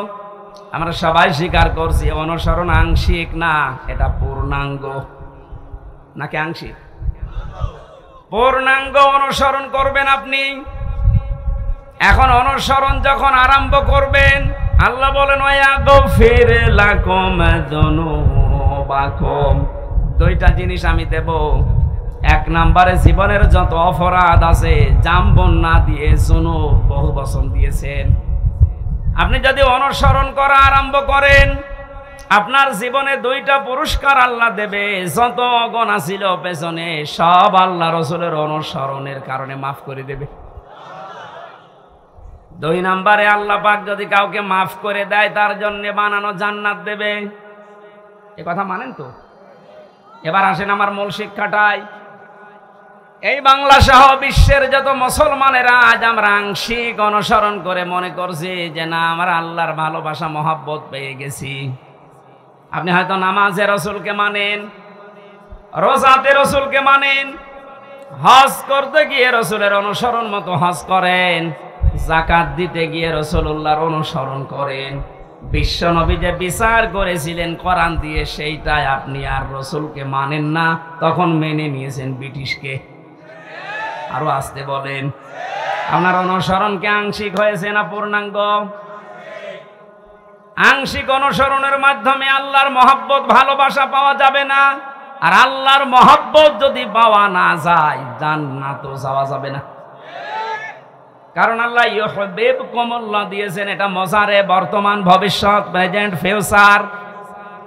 আমরা সবাই স্বীকার করছি অনুসরণ আংশিক না, এটা পূর্ণাঙ্গ। নাকি আংশিক? পূর্ণাঙ্গ অনুসরণ করবেন আপনি। এখন অনুসরণ যখন আরম্ভ করবেন, আল্লাহ বলেন ওয়াগফির লাকুম যুনুবাকুম, দুইটা জিনিস আমি দেব। এক নম্বরে জীবনের যত অপরাধ আছে, জাম্বন না দিয়ে যুনুব বহু বচন দিয়েছেন। আপনি যদি অনুসরণ করা আরম্ভ করেন, আপনার জীবনে দুইটা পুরস্কার আল্লাহ দেবে। যত অগণা ছিল পেছনে সব আল্লাহ রাসূলের অনুসরণের কারণে মাফ করে দেবে। দুই নম্বরে আল্লাহ পাক যদি কাউকে মাফ করে দেয়, তার জন্য বানানো জান্নাত দেবে। এ কথা মানেন তো? এবার আসেন আমার মূল শিক্ষাটাই। এই বাংলা সহ বিশ্বের যত মুসলমানেরা আজ আমরা আংশিক অনুসরণ করে মনে করছি যে না আমরা আল্লাহর ভালোবাসা মহব্বত পেয়ে গেছি। আপনি হয়তো নামাজে রাসূলকে মানেন, রোজাতে রাসূলকে মানেন, হজ করতে গিয়ে রাসূলের অনুসরণ মতো হজ করেন, যাকাত দিতে গিয়ে রাসূলুল্লাহর অনুসরণ করেন। বিশ্ব নবী যে বিচার করেছিলেন কোরআন দিয়ে, সেইটাই আপনি আর রাসূলকে মানেন না, তখন মেনে নিয়েছেন ব্রিটিশকে। আরো আসতে বলেন, আপনার অনুসরণ কি আংশিক হয়েছে না পূর্ণাঙ্গ? আংশিক অনুসরণের মাধ্যমে আল্লাহর মহব্বত ভালোবাসা পাওয়া যাবে না, আর আল্লাহর মহব্বত যদি পাওয়া না যায় জান্নাতও যাওয়া যাবে না। কারণ আল্লাহ ইউহিব্বুকুমুল্লাহ দিয়েছেন, এটা মজারে বর্তমান ভবিষ্যৎ প্রেজেন্ট ফিউচার।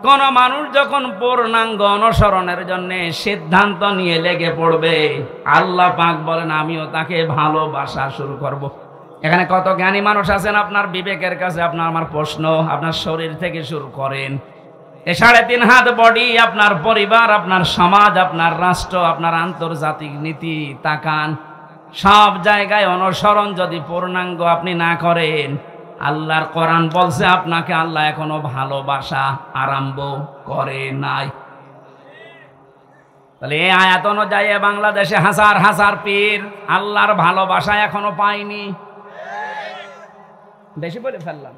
কোন মানুষ যখন পূর্ণাঙ্গ অনুসরণের জন্য সিদ্ধান্ত নিয়ে লেগে পড়বে, আল্লাহ পাক বলেন আমিও তাকে ভালোবাসা শুরু করব। এখানে কত জ্ঞানী মানুষ আছেন, আপনার বিবেকের কাছে আপনার আমার প্রশ্ন, আপনার শরীর থেকে শুরু করেন, এ 3.5 হাত বডি, আপনার পরিবার, আপনার সমাজ, আপনার রাষ্ট্র, আপনার আন্তর্জাতিক নীতি তাকান, সব জায়গায় অনুসরণ যদি পূর্ণাঙ্গ আপনি না করেন, আল্লাহর কোরআন বলছে আপনাকে আল্লাহ এখনো ভালোবাসা আরম্ভ করে নাই। তাহলে এই আয়াত অনুযায়ী বাংলাদেশে হাজার হাজার পীর আল্লাহর ভালোবাসা এখনো পায়নি। বেশি বলে ফেললাম?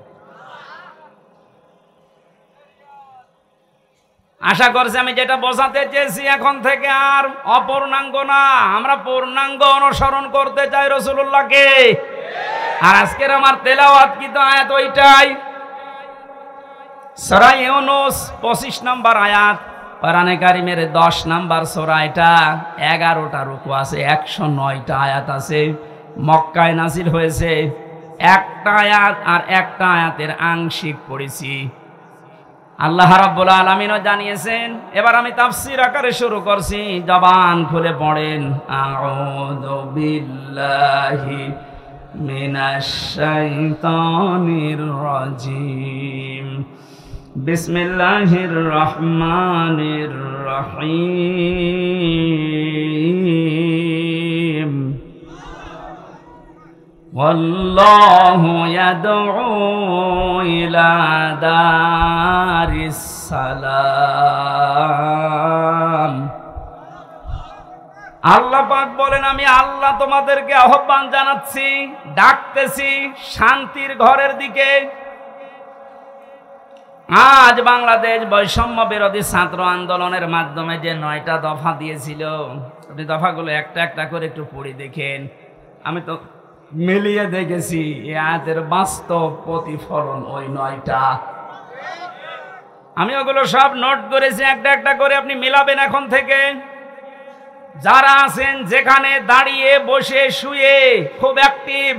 আশা করছি আমি যেটা বোঝাতে চেয়েছি এখন থেকে আর অপূর্ণাঙ্গ না, আমরা পূর্ণাঙ্গ অনুসরণ করতে চাই রাসূলুল্লাহকে। আর আজকের আমার তেলাওয়াত কিন্তু আয়াত ওইটাই, সূরা ইউনূস 25 নম্বর আয়াত, কোরআনে কারীমের 10 নম্বর সূরা, এটা 11টা রুকু আছে, 109টা আয়াত আছে, মক্কায় নাজিল হয়েছে। একটা আয়াত আর একটা আয়াতের আংশিক পড়েছি। আল্লাহ রাব্বুল আলামিনও জানিয়েছেন। এবার আমি তাফসীর আকারে শুরু করছি, জবান খুলে পড়েন। আউযু বিল্লাহি মিনাশ শাইতানির রাজিম। বিসমিল্লাহির রহমানির রহিম। ওয়াল্লাহু ইয়াদউ ইলা দারিস সালাম। আল্লাহ পাক বলেন, আমি আল্লাহ তোমাদেরকে আহ্বান জানাচ্ছি, ডাকতেছি শান্তির ঘরের দিকে। আজ বাংলাদেশ বৈষম্য বিরোধী ছাত্র আন্দোলনের মাধ্যমে যে 9টা দফা দিয়েছিল, আপনি দফাগুলো একটা একটা করে একটু পড়ে দেখেন। আমি তো মিলিয়ে দেখেছি এই আয়াতের বাস্তব প্রতিফলন ওই 9টা। আমি ওগুলো সব নোট করেছি, একটা একটা করে আপনি মিলাবেন এখন থেকে। যারা আছেন যেখানে, দাঁড়িয়ে, বসে, শুয়ে, খুব অ্যাক্টিভ,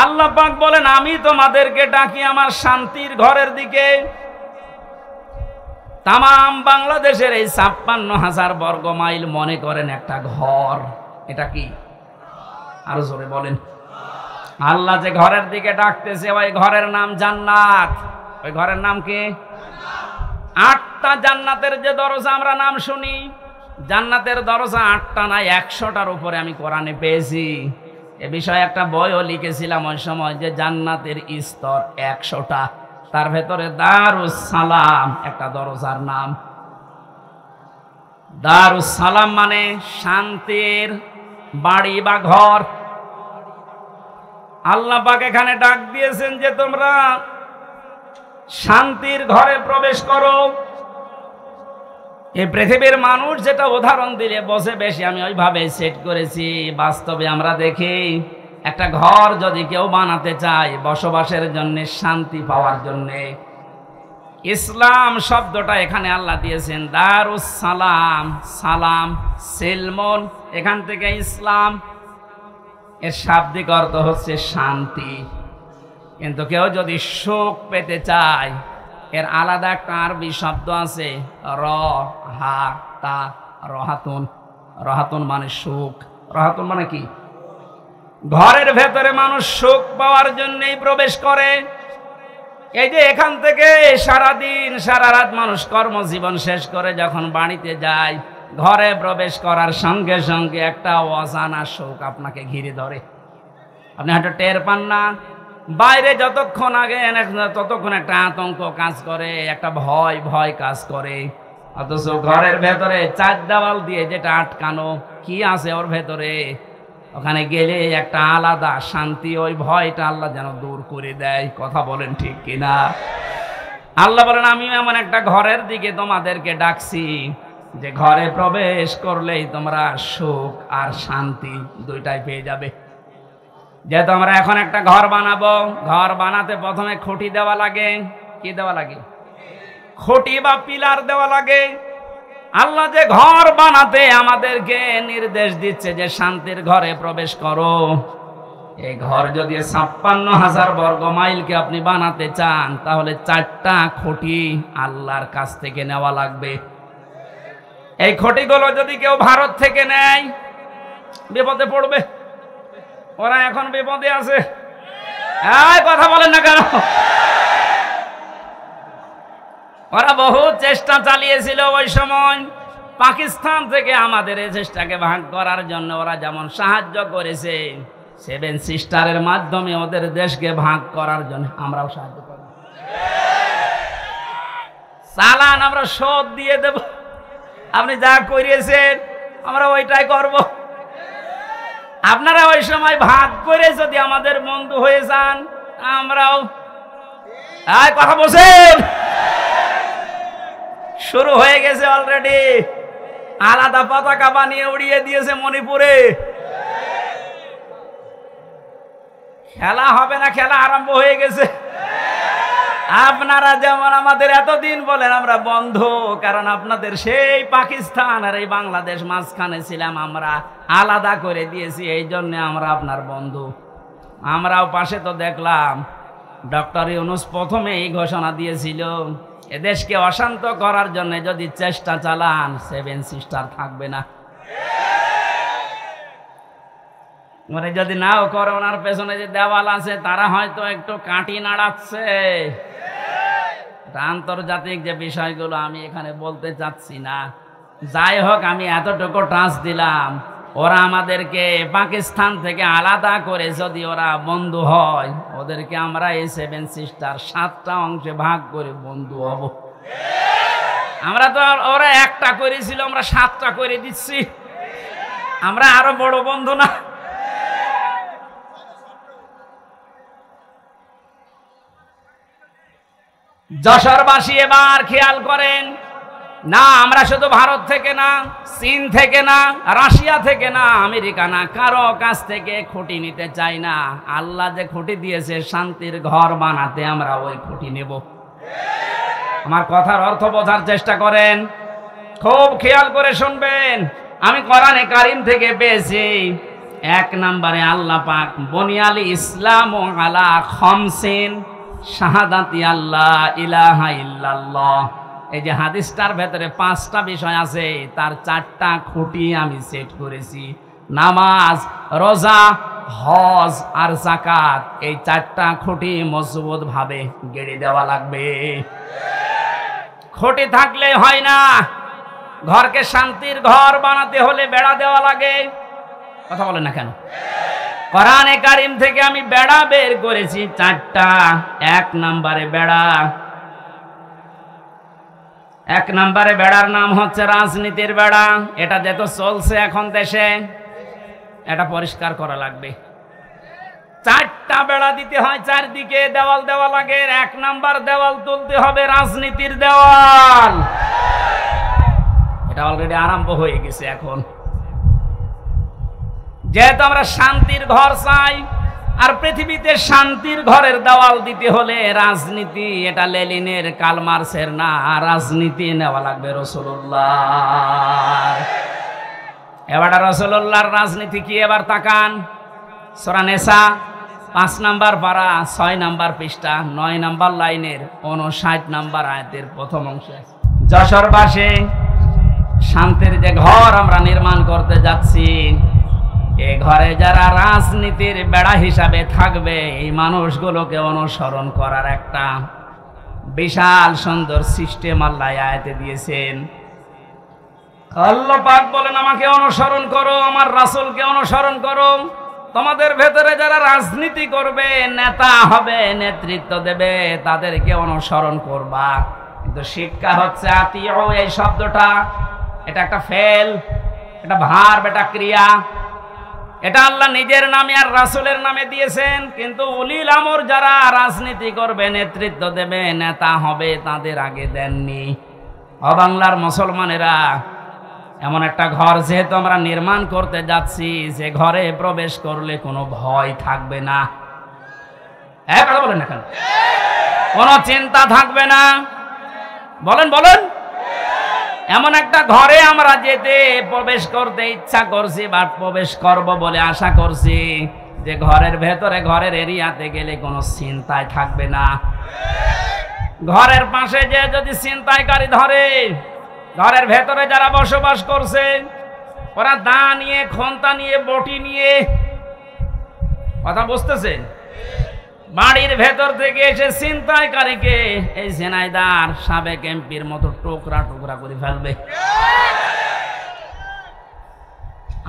আল্লাহ পাক বলেন, আমি তোমাদেরকে ডাকি আমার শান্তির ঘরের দিকে। তামাম বাংলাদেশের এই ৫৬,০০০ বর্গ মাইল মনে করেন একটা ঘর। এটা কি? আরো জোরে বলেন। আল্লাহ যে ঘরের দিকে ডাকতেছে, ওই ঘরের নাম জান্নাত। ওই ঘরের নাম কি? 8টা জান্নাতের যে দরজা আমরা নাম শুনি, জান্নাতের দরজা 8টা না 100টার উপরে আমি কোরআনে পেয়েছি। এ বিষয়ে একটা বইও লিখেছিলাম ওই সময়, যে জান্নাতের স্তর 100টা। তার ভেতরে দারুস সালাম একটা দরজার নাম। দারুস সালাম মানে শান্তির বাড়ি বা ঘর। আল্লাহ পাক এখানে ডাক দিয়েছেন যে তোমরা শান্তির ঘরে প্রবেশ করো। এই পৃথিবীর মানুষ যেটা উদাহরণ দিলে বসে বেশি, আমি ওইভাবে সেট করেছি। বাস্তবে আমরা দেখি একটা ঘর যদি কেউ বানাতে চায় বসবাসের জন্য, শান্তি পাওয়ার জন্য, ইসলাম শব্দটা এখানে আল্লাহ দিয়েছেন দারুস সালাম। সালাম সিলমন, এখান থেকে ইসলাম, এর শাব্দিক অর্থ হচ্ছে শান্তি। কিন্তু কেউ যদি সুখ পেতে চায়, এর আলাদা একটা আরবি শব্দ আছে রহাতা, রহাতুন। রহাতুন মানে সুখ। রহাতুন মানে কি? ঘরের ভেতরে মানুষ সুখ পাওয়ার জন্যই প্রবেশ করে। এই যে এখান থেকে সারাদিন সারা রাত মানুষ কর্মজীবন শেষ করে যখন বাড়িতে যায়, ঘরে প্রবেশ করার সঙ্গে সঙ্গে একটা অজানা সুখ আপনাকে ঘিরে ধরে। আপনি হয়তো টের পান না। বাইরে যতক্ষণ আগে ততক্ষণ একটা আতঙ্ক কাজ করে, একটা ভয় ভয় কাজ করে। অথচ ঘরের ভেতরে 4 দেওয়াল দিয়ে যেটা আটকানো, কি আছে ওর ভেতরে, ওখানে গেলে একটা আলাদা শান্তি, ওই ভয়টা আল্লাহ যেন দূর করে দেয়। কথা বলেন ঠিক কিনা? আল্লাহ বলেন, আমি এমন একটা ঘরের দিকে তোমাদেরকে ডাকছি যে ঘরে প্রবেশ করলেই তোমরা সুখ আর শান্তি দুইটাই পেয়ে যাবে। যেহেতু আমরা এখন একটা ঘর বানাবো, ঘর বানাতে প্রথমে খুঁটি দেওয়া লাগে। কি দেওয়া লাগে? খুঁটি বা পিলার দেওয়া লাগে। আল্লাহ যে ঘর বানাতে আমাদেরকে নির্দেশ দিচ্ছে যে শান্তির ঘরে প্রবেশ করো, এই ঘর যদি ৫৬,০০০ বর্গ মাইলকে আপনি বানাতে চান, তাহলে 4টা খুঁটি আল্লাহর কাছ থেকে নেওয়া লাগবে। এই খুঁটিগুলো যদি কেউ ভারত থেকে নেয়, বিপদে পড়বে। ওরা এখন বিপদে আছে। কথা বলেন না কেন? ওরা বহু চেষ্টা চালিয়েছিল ওই সময় পাকিস্তান থেকে আমাদের এই চেষ্টাকে ভাগ করার জন্য। ওরা যেমন সাহায্য করেছে 7 সিস্টারের মাধ্যমে ওদের দেশকে ভাগ করার জন্য, আমরাও সাহায্য করব। চালান আমরা শোধ দিয়ে দেব। আপনি যা করিয়েছেন আমরা ওইটাই করব। আপনারা ওই সময় ভাগ করে যদি আমাদের বন্ধু হয়ে যান, আমরাও। কথা বলছেন? শুরু হয়ে গেছে অলরেডি। আলাদা পতাকা বানিয়ে উড়িয়ে দিয়েছে মণিপুরে। খেলা হবে না, খেলা আরম্ভ হয়ে গেছে। আপনারা যেমন আমাদের এতদিন বলেন আমরা বন্ধু, কারণ আপনাদের সেই পাকিস্তান আর এই বাংলাদেশ মাঝখানে ছিলাম, আমরা আলাদা করে দিয়েছি, এই জন্য আমরা আপনার বন্ধু। আমরাও পাশে তো দেখলাম ডক্টর ইউনূস প্রথমে এই ঘোষণা দিয়েছিল, এদেশকে অশান্ত করার জন্য যদি চেষ্টা চালান, 7 সিস্টার থাকবে না। মানে যদি নাও করে, ওনার পেছনে যে দেওয়াল আছে তারা হয়তো একটু কাঠি নাড়াচ্ছে। আন্তর্জাতিক যে বিষয়গুলো আমি এখানে বলতে চাচ্ছি না। যাই হোক, আমি এতটুকু টাচ দিলাম, ওরা আমাদেরকে পাকিস্তান থেকে আলাদা করে যদি ওরা বন্ধু হয়, ওদেরকে আমরা এই 7 সিস্টার 7টা অংশে ভাগ করে বন্ধু হব। আমরা তো, ওরা একটা করেছিল, আমরা 7টা করে দিচ্ছি। আমরা আরো বড় বন্ধু না? যশোরবাসী এবার খেয়াল করেন, না আমরা শুধু ভারত থেকে না, চীন থেকে না, রাশিয়া থেকে না, আমেরিকা না, কারো কাছ থেকে খুঁটি নিতে চাই না। আল্লাহ যে খুঁটি দিয়েছে শান্তির ঘর বানাতে, আমরা ওই খুঁটি নেব। আমার কথার অর্থ বোঝার চেষ্টা করেন, খুব খেয়াল করে শুনবেন। আমি কোরআনে কারিম থেকে পেয়েছি, 1 নম্বরে আল্লাহ পাক বুনিয়াল ইসলাম আলা খামসিন শাহাদাতি আল্লাহ ইলাহা ইল্লাল্লাহ। এই যে হাদিসটার ভেতরে 5টা বিষয় আছে, তার 4টা খুঁটি আমি সেট করেছি। নামাজ, রোজা, হজ আর যাকাত, এই 4টা খুঁটি মজবুত ভাবে গেড়ে দেওয়া লাগবে। খুঁটি থাকলে হয় না। ঘরকে শান্তির ঘর বানাতে হলে বেড়া দেওয়া লাগে। কথা বলেন না কেন? কোরআনে কারিম থেকে আমি বেড়া বের করেছি 4টা। 1 নম্বরে বেড়া, 1 নম্বরে বেড়ার নাম হচ্ছে রাজনীতির বেড়া। এটা যেহেতু চলছে এখন দেশে, এটা পরিষ্কার করা লাগবে। 4টা বেড়া দিতে হয়, চারদিকে দেওয়াল দেওয়া লাগে। 1 নম্বর দেওয়াল তুলতে হবে রাজনীতির দেওয়াল। এটা অলরেডি আরম্ভ হয়ে গেছে এখন। যেহেতু আমরা শান্তির ঘর চাই, আর পৃথিবীতে শান্তির ঘরের দেওয়াল দিতে হলে রাজনীতি, এটা লেনিনের কার্ল মার্ক্সের না, রাজনীতি নেওয়া লাগবে রাসূলুল্লাহ। এবার রাসূলুল্লাহর রাজনীতি কি? এবার তাকান, সূরা নিসা 5 নম্বর পারা 6 নম্বর পৃষ্ঠা 9 নম্বর লাইনের 59 নম্বর আয়াতের প্রথম অংশে। যশোরবাসী, শান্তির যে ঘর আমরা নির্মাণ করতে যাচ্ছি, এই ঘরে যারা রাজনীতির বেড়া হিসাবে থাকবে, এই মানুষগুলোকে অনুসরণ করার একটা বিশাল সুন্দর সিস্টেম আল্লাহ আয়াতে দিয়েছেন। আল্লাহ পাক বলেন, আমাকে অনুসরণ করো, আমার রাসূলকে অনুসরণ করো। তোমাদের ভেতরে যারা রাজনীতি করবে, নেতা হবে, নেতৃত্ব দেবে, তাদেরকে অনুসরণ করবা। কিন্তু শিক্ষা হচ্ছে আতিউ, এই শব্দটা, এটা একটা ফেল, এটা ভার্ব, এটা ক্রিয়া। এটা আল্লাহ নিজের নামে আর রাসূলের নামে দিয়েছেন, কিন্তু উলিল আমর যারা রাজনীতি করবে, নেতৃত্ব দেবে, নেতা হবে, তাদের আগে দেননি। বাংলার মুসলমানেরা, এমন একটা ঘর যেহেতু আমরা নির্মাণ করতে যাচ্ছি, যে ঘরে প্রবেশ করলে কোনো ভয় থাকবে না। কথা বলেন না কেন? কোনো চিন্তা থাকবে না। বলেন বলেন। এমন একটা ঘরে আমরা যেতে, প্রবেশ করতে ইচ্ছা করছি বা প্রবেশ করব বলে আশা করছি, যে ঘরের ভেতরে, ঘরের এরিয়াতে গেলে কোনো চিন্তায় থাকবে না। ঘরের পাশে যে যদি ছিনতাইকারী ধরে, ঘরের ভেতরে যারা বসবাস করছে, ওরা দা নিয়ে, খন্তা নিয়ে, বটি নিয়ে, কথা বুঝতেছেন, বাড়ির ভেতর থেকে এসে ছিনতাইকারীকে এই ঝিনাইদহ সাবেক এমপির মতো টুকরা টুকরা করে ফেলবে।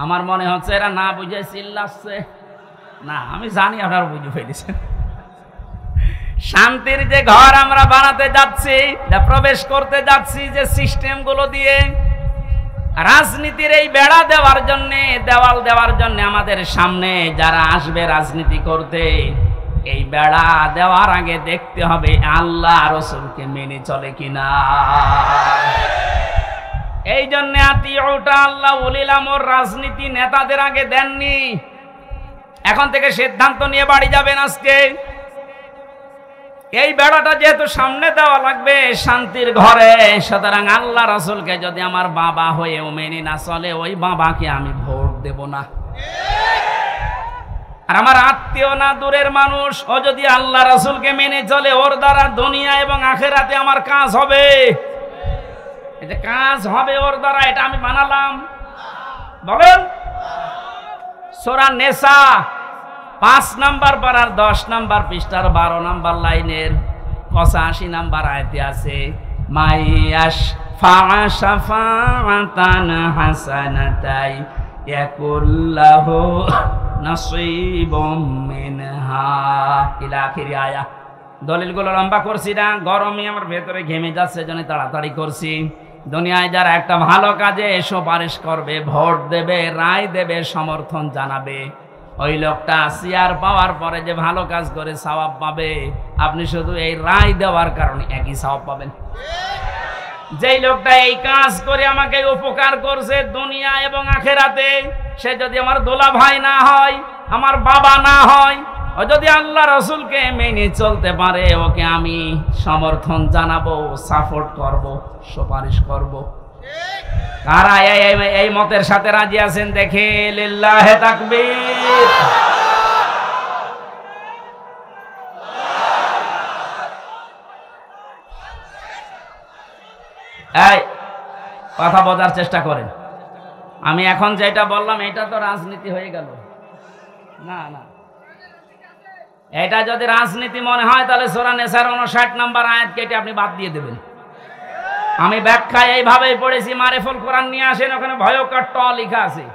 আমার মনে হচ্ছে এরা না বুঝে চিল্লাচ্ছে। না, আমি জানি আপনারা বুঝে ফেলেছেন। শান্তির যে ঘর আমরা বানাতে যাচ্ছি, যা প্রবেশ করতে যাচ্ছি, যে সিস্টেম গুলো দিয়ে, রাজনীতির এই বেড়া দেওয়ার জন্য, দেওয়াল দেওয়ার জন্য, আমাদের সামনে যারা আসবে রাজনীতি করতে, এই বেড়া দেওয়ার আগে দেখতে হবে আল্লাহ রাসূলকে মেনে চলে কিনা। এই জন্য আতিউটা আল্লাহ উলিল আমর রাজনীতি নেতাদের আগে দেননি। এখন থেকে সিদ্ধান্ত নিয়ে বাড়ি যাবেন আজকে। এই বেড়াটা যেহেতু সামনে দেওয়া লাগবে শান্তির ঘরে, সুতরাং আল্লাহ রাসূলকে যদি আমার বাবা হয়েও মেনে না চলে, ওই বাবাকে আমি ভোট দেব না। আর আমার আত্মীয় না, দূরের মানুষ, ও যদি আল্লাহ রাসূলকে মেনে চলে, ওর দ্বারা দুনিয়া এবং আখিরাতে আমার কাজ হবে। এটা কাজ হবে ওর দ্বারা, এটা আমি বানালাম? বলেন। সূরা নিসা 5 নাম্বার পারার 10 নাম্বার পৃষ্ঠার 12 নাম্বার লাইনের 85 নাম্বার আয়াতে আছে, মাইয়াশ ফা'শাফা'তান হাসানাতাই ইয়াকুল্লাহু নাসীবুম মিনহা ইলা আখিরি আয়া। দলিলগুলো লম্বা করছি না, গরমে আমার ভেতরে ঘেমে যাচ্ছে, জন্য তাড়াতাড়ি করছি। দুনিয়ায় যারা একটা ভালো কাজে সুপারিশ করবে, ভোট দেবে, রায় দেবে, সমর্থন জানাবে, ওই লোকটা চেয়ার পাওয়ার পরে যে ভালো কাজ করে সওয়াব পাবে, আপনি শুধু এই রায় দেওয়ার কারণে একই সওয়াব পাবেন। যেই লোকটা এই কাজ করে আমাকে উপকার করছে দুনিয়া এবং আখিরাতে, সে যদি আমার দোলা ভাই না হয়, আমার বাবা না হয়, ও যদি আল্লাহ রাসূলকে মেনে চলতে পারে, ওকে আমি সমর্থন জানাবো, সাপোর্ট করব, সুপারিশ করব। কারা এই মতের সাথে রাজি আছেন দেখে লিল্লাহে তাকবীর। এই কথা বোঝার চেষ্টা করেন। আমি এখন যেটা বললাম এটা তো রাজনীতি হয়ে গেল না? না, এটা যদি রাজনীতি মনে হয় তাহলে সূরা নিসার 59 নাম্বার আয়াত কেটে আপনি বাদ দিয়ে দেবেন। আমি ব্যাখ্যা এইভাবেই পড়েছি, মারিফুল কোরআন নিয়ে আসেন, ওখানে ভয়ঙ্কর ট লেখা আছে।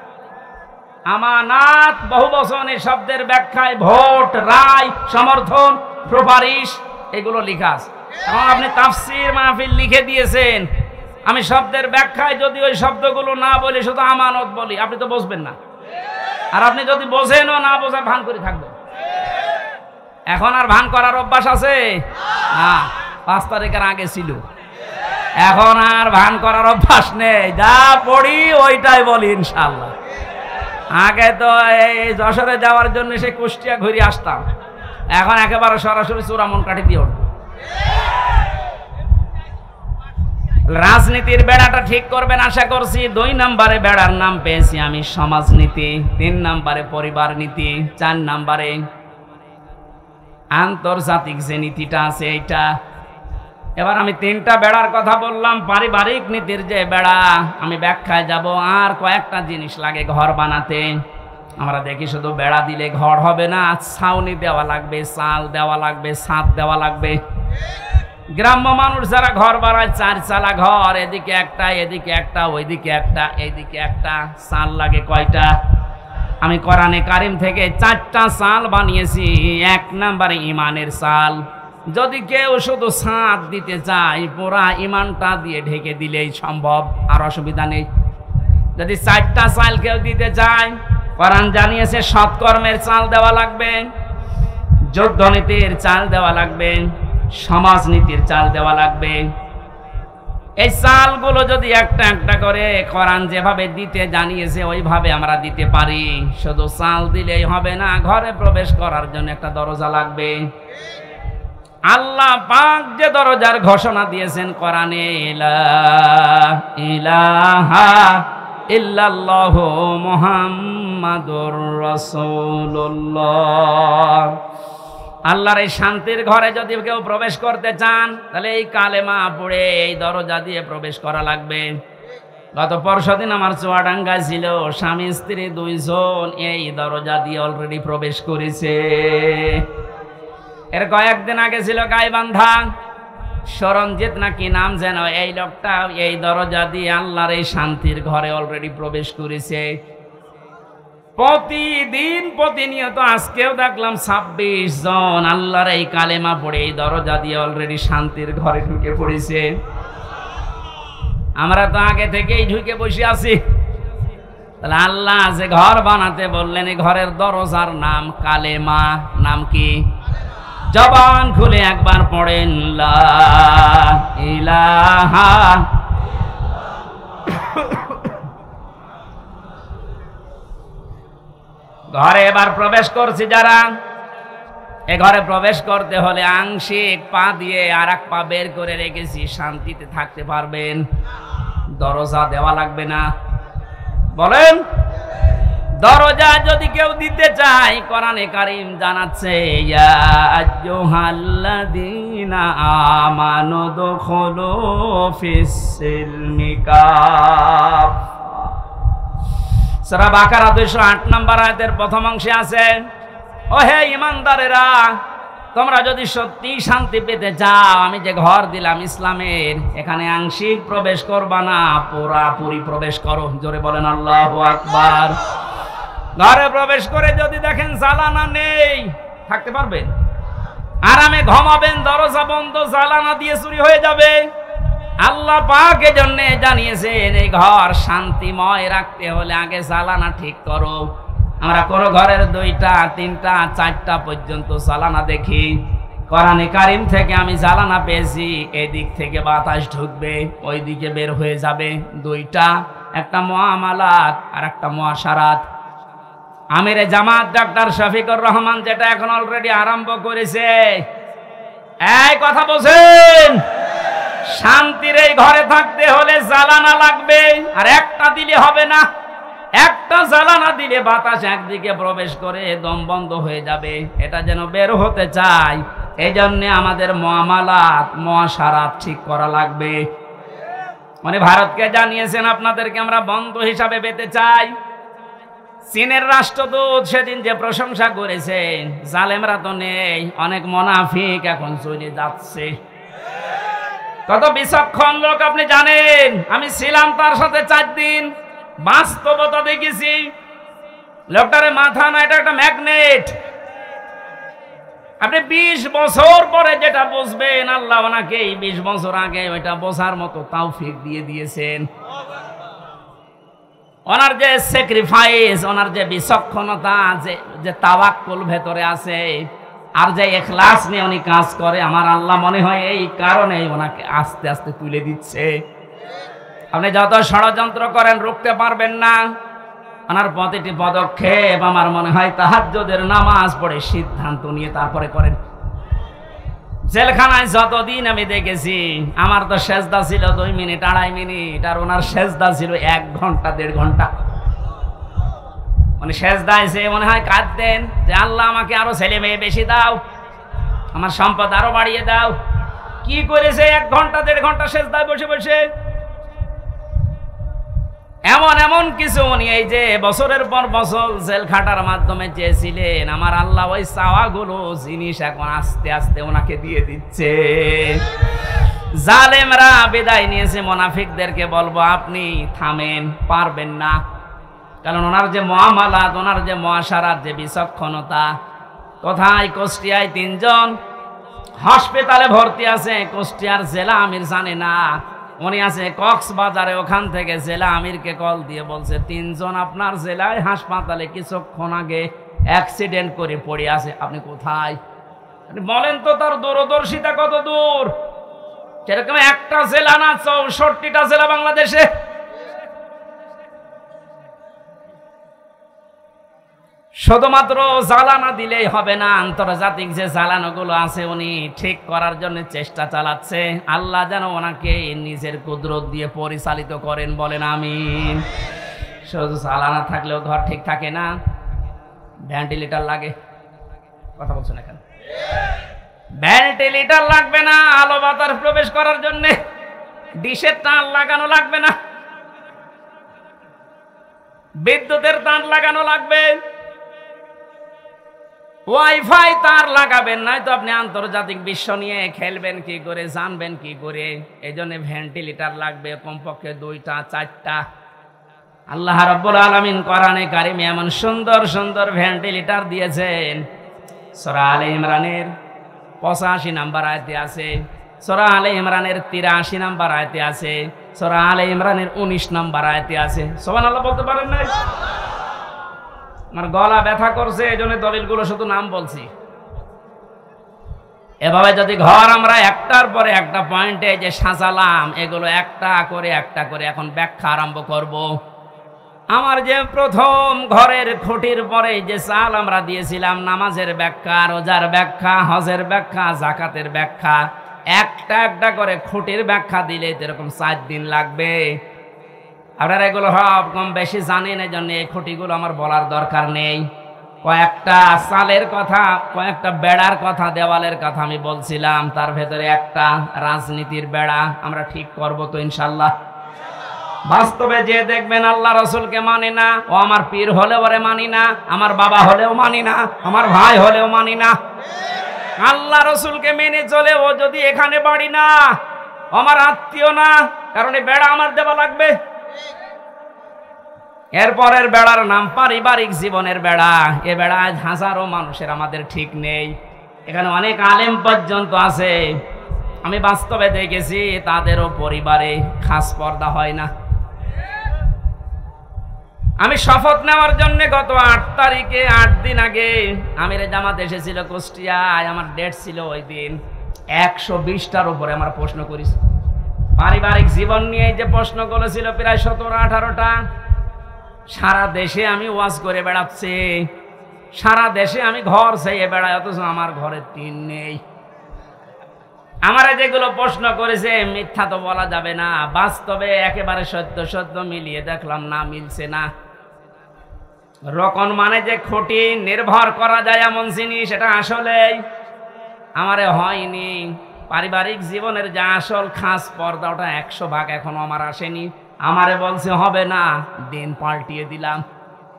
আমানাত বহুবচনের শব্দের ব্যাখ্যায় ভোট, রায়, সমর্থন, সুপারিশ এগুলো লেখা আছে। এবং আপনি তাফসীর মাহফিল লিখে দিয়েছেন, আমি শব্দের ব্যাখ্যায় যদি ওই শব্দগুলো না বলি, শুধু আমানত বলি, আপনি তো বুঝবেন না। আর আপনি যদি বোঝেনও না, বোঝার ভান করে থাকবেন। এখন আর ভান করার অভ্যাস আছে না, 5 তারিখের আগে ছিল। এখন আর ভান করার অভ্যাস নেই, যা পড়ি ওইটাই বলি ইনশাআল্লাহ। আগে তো এই যশোরে যাওয়ার জন্য সে কুষ্টিয়া ঘুরে আসতাম, এখন একেবারে সরাসরি চূড়ামন কাঠি দিয়ে উঠব। রাজনীতির বেড়াটা ঠিক করবেন আশা করছি। 2 নম্বরে বেড়ার নাম পেয়েছি আমি সমাজনীতি, 3 নম্বরে পরিবার নীতি, 4 নম্বরে আন্তর্জাতিক যে নীতিটা আছে এইটা। এবার আমি 3টা বেড়ার কথা বললাম। পারিবারিক নীতির যে বেড়া, আমি ব্যাখ্যায় যাব। আর কয়েকটা জিনিস লাগে ঘর বানাতে। আমরা দেখি শুধু বেড়া দিলে ঘর হবে না, ছাউনি দেওয়া লাগবে, চাল দেওয়া লাগবে, ছাদ দেওয়া লাগবে। গ্রাম্য মানুষ যারা ঘর বানায়, 4 চালা ঘর, এদিকে একটা, এদিকে একটা, ওইদিকে একটা, এইদিকে একটা, চাল লাগে কয়টা? আমি কোরআনে কারিম থেকে 4টা চাল বানিয়েছি। 1 নম্বরে ইমানের চাল। যদি কেউ শুধু ছাদ দিতে চায়, পুরা ইমানটা দিয়ে ঢেকে দিলেই সম্ভব, আর অসুবিধা নেই। যদি 4টা চাল কেউ দিতে চায়, কোরআন জানিয়েছে সৎকর্মের চাল দেওয়া লাগবে, যুদ্ধনীতির চাল দেওয়া লাগবে, সমাজনীতির চাল দেওয়া লাগবে। এই চালগুলো যদি একটা একটা করে কোরআন যেভাবে দিতে জানিয়েছে ওইভাবে আমরা দিতে পারি। শুধু চাল দিলেই হবে না, ঘরে প্রবেশ করার জন্য একটা দরজা লাগবে। আল্লাহ পাক যে দরজার ঘোষণা দিয়েছেন কোরআনে, লা ইলাহা ইল্লাল্লাহু মুহাম্মাদুর রাসূলুল্লাহ। আল্লাহর এই শান্তির ঘরে যদি কেউ প্রবেশ করতে চান, তাহলে এই কালেমা পড়ে এই দরজা দিয়ে প্রবেশ করা লাগবে। গত পরশুদিন আমার চুয়াডাঙ্গায় ছিল, স্বামী স্ত্রী 2 জন এই দরজা দিয়ে অলরেডি প্রবেশ করেছে। এর কয়েকদিন আগে ছিল গাইবান্ধা, সরঞ্জিত নাকি নাম যেন, এই লোকটা এই দরজা দিয়ে আল্লাহর এই শান্তির ঘরে অলরেডি প্রবেশ করেছে। প্রতিদিন প্রতিনিয়ত আজকেও দেখলাম 26 জন আল্লাহর এই কালেমা পড়ে এই দরজা দিয়ে অলরেডি শান্তির ঘরে ঢুকে পড়েছে। আমরা তো আগে থেকেই ঢুকে বসে আছি। তাহলে আল্লাহ যে ঘর বানাতে বললেন, এই ঘরের দরজার নাম কালেমা। নাম কি? জবান খুলে একবার পড়েন, লা ইলাহা। ঘরে এবার প্রবেশ করছি যারা, এ ঘরে প্রবেশ করতে হলে আংশিক পা দিয়ে আর 1 পা বের করে রেখেছি, শান্তিতে থাকতে পারবেন। দরজা দেওয়া লাগবে না, বলেন। দরজা যদি কেউ দিতে চায়, কোরআনে কারীম জানাচ্ছে ইয়া আইয়ুহাল্লাযীনা আমানু দুখুলু ফিস-সিলমি কাফা। সূরা বাকারা 208 নম্বর আয়াতের প্রথম অংশে আছে, ও হে ঈমানদারেরা, তোমরা যদি সত্যি শান্তি পেতে চাও, আমি যে ঘর দিলাম ইসলামের, এখানে আংশিক প্রবেশ করবা না, পুরাপুরি প্রবেশ করো। জোরে বলেন আল্লাহু আকবার। ঘরে প্রবেশ করে যদি দেখেন জ্বালানা নেই, থাকতে পারবেন? আরামে ঘুমাবেন, দরজা বন্ধ, জ্বালানা দিয়ে চুরি হয়ে যাবে। আল্লাহ পাক এজন্য জানিয়েছেন এই ঘর শান্তিময় রাখতে হলে আগে জ্বালানা ঠিক করো। আমরা কোন ঘরের 2টা 3টা 4টা পর্যন্ত জ্বালানা দেখি। কোরআনে কারীম থেকে আমি জ্বালানা পেয়েছি, এই দিক থেকে বাতাস ঢুকবে, ওই দিকে বের হয়ে যাবে। 2টা, একটা মুআমালাত আর একটা মুআশারাত। আমিরে জামাত ডাক্তার শফিকুর রহমান যেটা এখন অলরেডি আরম্ভ করেছে, এই কথা বলছেন, শান্তির এই ঘরে থাকতে হলে জ্বালানা লাগবে, আর একটা দিলে হবে না। একটা জ্বালানা দিলে বাতাস একদিকে প্রবেশ করে দম বন্ধ হয়ে যাবে, এটা যেন বের হতে চায়। এই জন্য আমাদের মুআমালাত মুআশারাত ঠিক করা লাগবে। মানে ভারতকে জানিয়েছেন আপনাদেরকে আমরা বন্ধু হিসাবে পেতে চাই। চীনের রাষ্ট্রদূত সেদিন যে প্রশংসা করেছেন, জালেমরা তো নেই, অনেক মুনাফিক এখন চলে যাচ্ছে। কত বিচক্ষণ লোক আপনি জানেন। আমি ছিলাম তার সাথে 4 দিন, বাস্তবতা দেখেছি। লোকটারে মাথা না, এটা একটা ম্যাগনেট। আপনি 20 বছর পরে যেটা বুঝবেন, আল্লাহ ওনাকে 20 বছর আগে ওইটা বোঝার মতো তৌফিক দিয়ে দিয়েছেন। ওনার যে স্যাক্রিফাইস, ওনার যে বিচক্ষণতা, যে তাওয়াক্কুল ভেতরে আছে, আর যে ইখলাস নিয়ে উনি কাজ করে, আমার আল্লাহ মনে হয় এই কারণে ওনাকে আস্তে আস্তে তুলে দিচ্ছে। আপনি যত ষড়যন্ত্র করেন রুখতে পারবেন না। ওনার প্রতিটি পদক্ষেপ আমার মনে হয় তাহাজ্জুদের নামাজ পড়ে সিদ্ধান্ত নিয়ে তারপরে করেন। জেলখানায় যতদিন আমি দেখেছি, আমার তো সেজদা ছিল 2 মিনিট 2.5 মিনিট, আর ওনার সেজদা ছিল 1 ঘন্টা 1.5 ঘন্টা। মানে সেজদায় সে মনে হয় কাঁদতেন যে আল্লাহ আমাকে আরো ছেলে মেয়ে বেশি দাও, আমার সম্পদ আরো বাড়িয়ে দাও। কি করেছে 1 ঘন্টা 1.5 ঘন্টা সেজদায় বসে বসে। এমন কিছু উনি এই যে বছরের পর বছর জেল খাটার মাধ্যমে চেয়েছিলেন, আমার আল্লাহ ওই চাওয়াগুলো জিনিস এখন আস্তে আস্তে ওনাকে দিয়ে দিচ্ছে। জালেমরা বিদায় নিয়েছে, মুনাফিকদেরকে বলবো আপনি থামেন, পারবেন না। কারণ ওনার যে মুআমালাত, ওনার যে মুআশারাত, যে বিচক্ষণতা। কোথায়? কুষ্টিয়ায় 3 জন হাসপাতালে ভর্তি আছে, কুষ্টিয়ার জেলা আমির জানে না। উনি আছে কক্সবাজারে, ওখান থেকে জেলা আমিরকে কল দিয়ে বলছে 3 জন আপনার জেলায় হাসপাতালে কিছুক্ষণ আগে অ্যাক্সিডেন্ট করে পড়ে আছে, আপনি কোথায়? বলেন তো তার দূরদর্শিতা কত দূর। সেরকম একটা জেলা না, 64টা জেলা বাংলাদেশে। শুধুমাত্র জ্বালানা দিলেই হবে না, আন্তর্জাতিক যে জ্বালানোগুলো আছে উনি ঠিক করার জন্য চেষ্টা চালাচ্ছে। আল্লাহ যেন ওনাকে নিজের কুদরত দিয়ে পরিচালিত করেন, বলেন আমিন। শুধু জ্বালানা থাকলেও ঘর ঠিক থাকে না, ভেন্টিলেটর লাগে। কথা বলছেন এখানে? ভেন্টিলেটর লাগবে না আলো বাতাস প্রবেশ করার জন্য, ডিশের তার লাগানো লাগবে না, বিদ্যুতের তার লাগানো লাগবে, ওয়াইফাই তার লাগাবেন, নাই তো আপনি আন্তর্জাতিক বিশ্ব নিয়ে খেলবেন কি করে, জানবেন কি করে। এই জন্য ভেন্টিলেটর লাগবে কমপক্ষে 2টা 4টা। আল্লাহ রাব্বুল আলামিন কোরআনে কারিমে এমন সুন্দর সুন্দর ভেন্টিলেটর দিয়েছেন। সূরা আলে ইমরানের 85 নম্বর আয়াতে আছে, সূরা আলে ইমরানের 83 নম্বর আয়াতে আছে, সূরা আলে ইমরানের 19 নম্বর আয়াতে আছে। সুবহানাল্লাহ বলতে পারেন না? আমার গলা ব্যথা করছে, এই জন্য দলিলগুলো শুধু নাম বলছি। এভাবে যদি ঘর আমরা একটার পরে একটা পয়েন্টে যে সাজালাম, এগুলো একটা করে এখন ব্যাখ্যা আরম্ভ করব। আমার যে প্রথম ঘরের খুঁটির পরে যে চাল আমরা দিয়েছিলাম, নামাজের ব্যাখ্যা, রোজার ব্যাখ্যা, হজের ব্যাখ্যা, যাকাতের ব্যাখ্যা, একটা করে খুঁটির ব্যাখ্যা দিলে এরকম 4 দিন লাগবে। আপনারা এগুলো সব কম বেশি জানেন, এই জন্য এই খুঁটিগুলো আমার বলার দরকার নেই। কয়েকটা চালের কথা, কয়েকটা বেড়ার কথা, দেওয়ালের কথা আমি বলছিলাম, তার ভেতরে একটা রাজনীতির বেড়া আমরা ঠিক করব তো ইনশাল্লাহ। বাস্তবে যে দেখবেন আল্লাহ রসুলকে মানে না, ও আমার পীর হলেও ওরে মানি না, আমার বাবা হলেও মানি না, আমার ভাই হলেও মানি না। আল্লাহ রসুলকে মেনে চলে ও যদি এখানে বাড়ি না, আমার আত্মীয় না, কারণ এই বেড়া আমার দেওয়া লাগবে। এরপরের বেড়ার নাম পারিবারিক জীবনের বেড়া। এ বেড়া আজ হাজারো মানুষের আমাদের ঠিক নেই। এখানে অনেক আলেম পর্যন্ত আছে, আমি বাস্তবে দেখেছি তাদেরও পরিবারে খাস পর্দা হয় না। আমি শপথ নেওয়ার জন্য গত 8 তারিখে 8 দিন আগে আমির জামাত এসেছিল কুষ্টিয়ায়, আমার ডেট ছিল ওই দিন। 120টার উপরে আমার প্রশ্ন করেছি পারিবারিক জীবন নিয়ে, যে প্রশ্ন করেছিল প্রায় 17-18টা। সারা দেশে আমি ওয়াজ করে বেড়াচ্ছি, সারা দেশে আমি ঘর চেয়ে বেড়াই, অথচ আমার ঘরে 3 নেই। আমারে যেগুলো প্রশ্ন করেছে মিথ্যা তো বলা যাবে না, বাস্তবে একেবারে সত্য সত্য মিলিয়ে দেখলাম না, মিলছে না। রকম মানে যে খুঁটি নির্ভর করা যায় এমন জিনিস, সেটা আসলেই আমারে হয়নি। পারিবারিক জীবনের যে আসল খাস পর্দা, ওটা 100 ভাগ এখনো আমার আসেনি। আমারে বলছে হবে না, দিন পাল্টিয়ে দিলাম,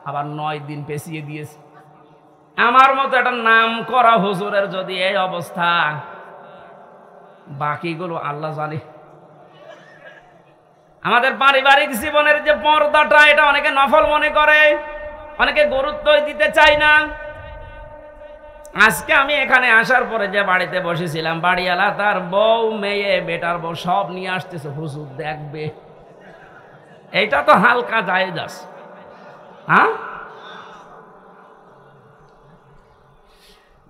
আবার 9 দিন পেছিয়ে দিয়েছে। আমার মতো একটা নাম করা হুজুরের যদি এই অবস্থা, বাকিগুলো আল্লাহ জানে। আমাদের পারিবারিক জীবনের যে পর্দাটা, এটা অনেকে নফল মনে করে, অনেকে গুরুত্বই দিতে চায় না। আজকে আমি এখানে আসার পরে যে বাড়িতে বসেছিলাম, বাড়িওয়ালা তার বউ, মেয়ে, বেটার বউ সব নিয়ে আসতেছে, হুজুর দেখবে। এইটা তো হালকা জায়েজ আছে, হ্যাঁ?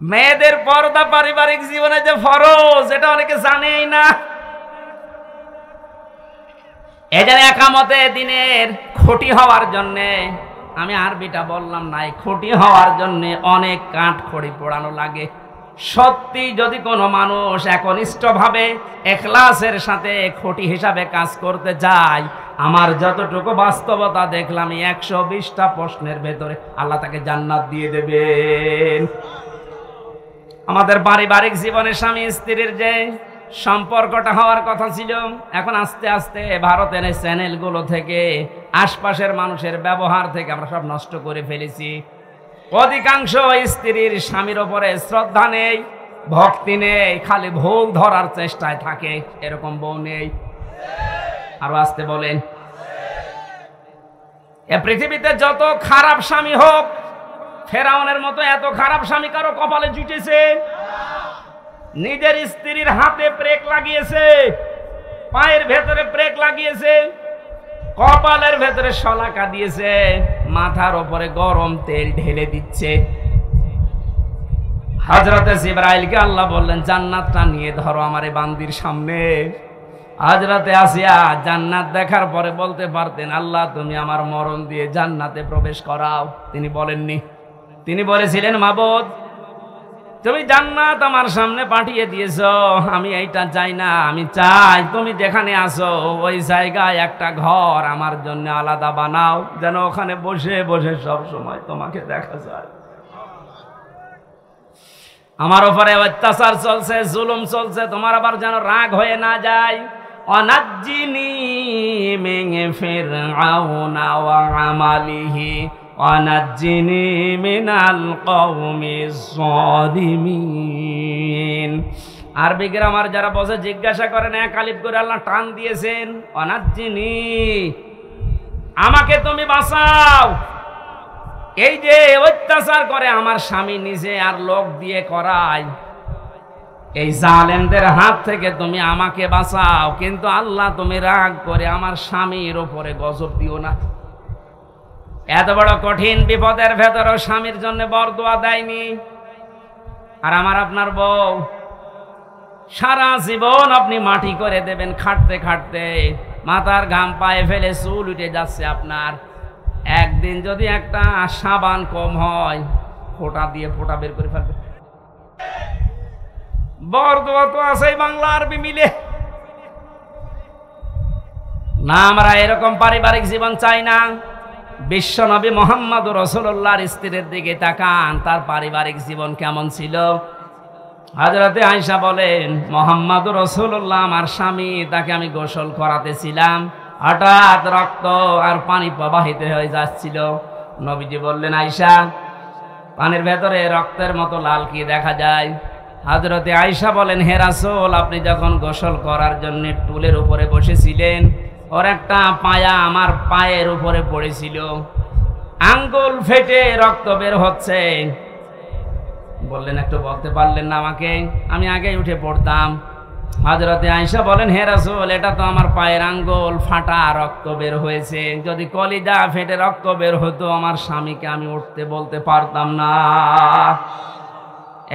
মেয়েদের পর্দা পারিবারিক জীবনে যে ফরজ, এটা অনেকে জানেই না। এদের একামতে দিনের খুঁটি হওয়ার জন্যে, আমি আরবিটা বললাম না, এই খুঁটি হওয়ার জন্যে অনেক কাঠ খড়ি পোড়ানো লাগে। সত্যি যদি কোনো মানুষ একনিষ্ঠভাবে ইখলাসের সাথে খুঁটি হিসাবে কাজ করতে চায়, আমার যতটুকু বাস্তবতা দেখলাম, 120টা প্রশ্নের ভেতরে আল্লাহ তাকে জান্নাত দিয়ে দেবেন। আমাদের পারিবারিক জীবনে স্বামী স্ত্রীর যে সম্পর্কটা হওয়ার কথা ছিল, এখন আস্তে আস্তে ভারতের এই চ্যানেলগুলো থেকে, আশপাশের মানুষের ব্যবহার থেকে আমরা সব নষ্ট করে ফেলেছি। অধিকাংশ স্ত্রীর স্বামীর ওপরে শ্রদ্ধা নেই, ভক্তি নেই, খালি ভুল ধরার চেষ্টায় থাকে। এরকম বউ নেই? আরো আসতে বলেন। এ পৃথিবীতে যত খারাপ স্বামী হোক, ফেরাউনের মতো এত খারাপ স্বামী কারো কপালে জুটেছে? নিজের স্ত্রীর হাতে ব্রেক লাগিয়েছে, পায়ের ভেতরে ব্রেক লাগিয়েছে, কপালের ভেতরে শলাকা দিয়েছে, মাথার উপরে গরম তেল ঢেলে দিচ্ছে। হযরতে জিবরাইলকে আল্লাহ বললেন, জান্নাতটা নিয়ে ধরো আমার এই বান্দির সামনে। হযরতে আসিয়া জান্নাত দেখার পরে বলতে পারতেন, আল্লাহ তুমি আমার মরণ দিয়ে জান্নাতে প্রবেশ করাও। তিনি বলেননি। তিনি বলেছিলেন, মাবুদ তুমি জান্নাত আমার সামনে পাঠিয়ে দিয়েছো, আমি এইটা চাই না, আমি চাই তুমি যেখানে আসো ওই জায়গায় একটা ঘর আমার জন্য আলাদা বানাও, যেন ওখানে বসে বসে সব সময় তোমাকে দেখা যায়। আমার উপরে অত্যাচার চলছে, জুলুম চলছে, তোমার আবার যেন রাগ হয়ে না যায়। অনাজ্জিনি মিন ফিরআউনা ওয়া আমালিহি ওয়ানাজ্জিনি মিনাল কওমিজ যালিমিন। আরবি গ্রামার যারা বসে জিজ্ঞাসা করেন, এক আলিফ করে আল্লাহ টান দিয়েছেন, অনাজ্জিনি, আমাকে তুমি বাঁচাও। এই যে অত্যাচার করে আমার স্বামী নিজে আর লোক দিয়ে করায়, এই জালেমদের হাত থেকে তুমি আমাকে বাঁচাও। কিন্তু আল্লাহ তুমি রাগ করে আমার স্বামীর উপরে গজব দিও না। এত বড় কঠিন বিপদের ভেতরেও স্বামীর জন্য বরদোয়া দেয়নি। আর আমার আপনার বউ, সারা জীবন আপনি মাটি করে দেবেন খাটতে খাটতে, মাথার ঘাম পায়ে ফেলে চুল উঠে যাচ্ছে আপনার। একদিন যদি একটা সাবান কম হয়, ফোঁটা দিয়ে ফোঁটা বের করে ফেলবে। বরদোয়া তো আছে বাংলা আরবি মিলে। না, আমরা এরকম পারিবারিক জীবন চাই না। বিশ্ব নবী মুহাম্মদুর রাসূলুল্লাহর স্ত্রীর দিকে তাকান, তার পারিবারিক জীবন কেমন ছিল। হযরতে আয়েশা বলেন, মুহাম্মদুর রাসূলুল্লাহ আমার স্বামী, তাকে আমি গোসল করাতেছিলাম, হঠাৎ রক্ত আর পানি প্রবাহিত হয়ে যাচ্ছিল। নবীজি বললেন, আয়েশা, পানির ভেতরে রক্তের মতো লাল কি দেখা যায়? হযরতে আয়েশা বলেন, হে রাসূল, আপনি যখন গোসল করার জন্য টুলের উপরে বসেছিলেন, ওর একটা পায়া আমার পায়ের উপরে পড়েছিল, আঙ্গুল ফেটে রক্ত বের হচ্ছে। বললেন, একটু বলতে পারলেন না আমাকে? আমি আগেই উঠে পড়তাম। হযরতে আয়েশা বলেন, হে রাসূল, এটা তো আমার পায়ের আঙ্গুল ফাটা, রক্ত বের হয়েছে। যদি কলিজা ফেটে রক্ত বের হতো, আমার স্বামীকে আমি উঠতে বলতে পারতাম না।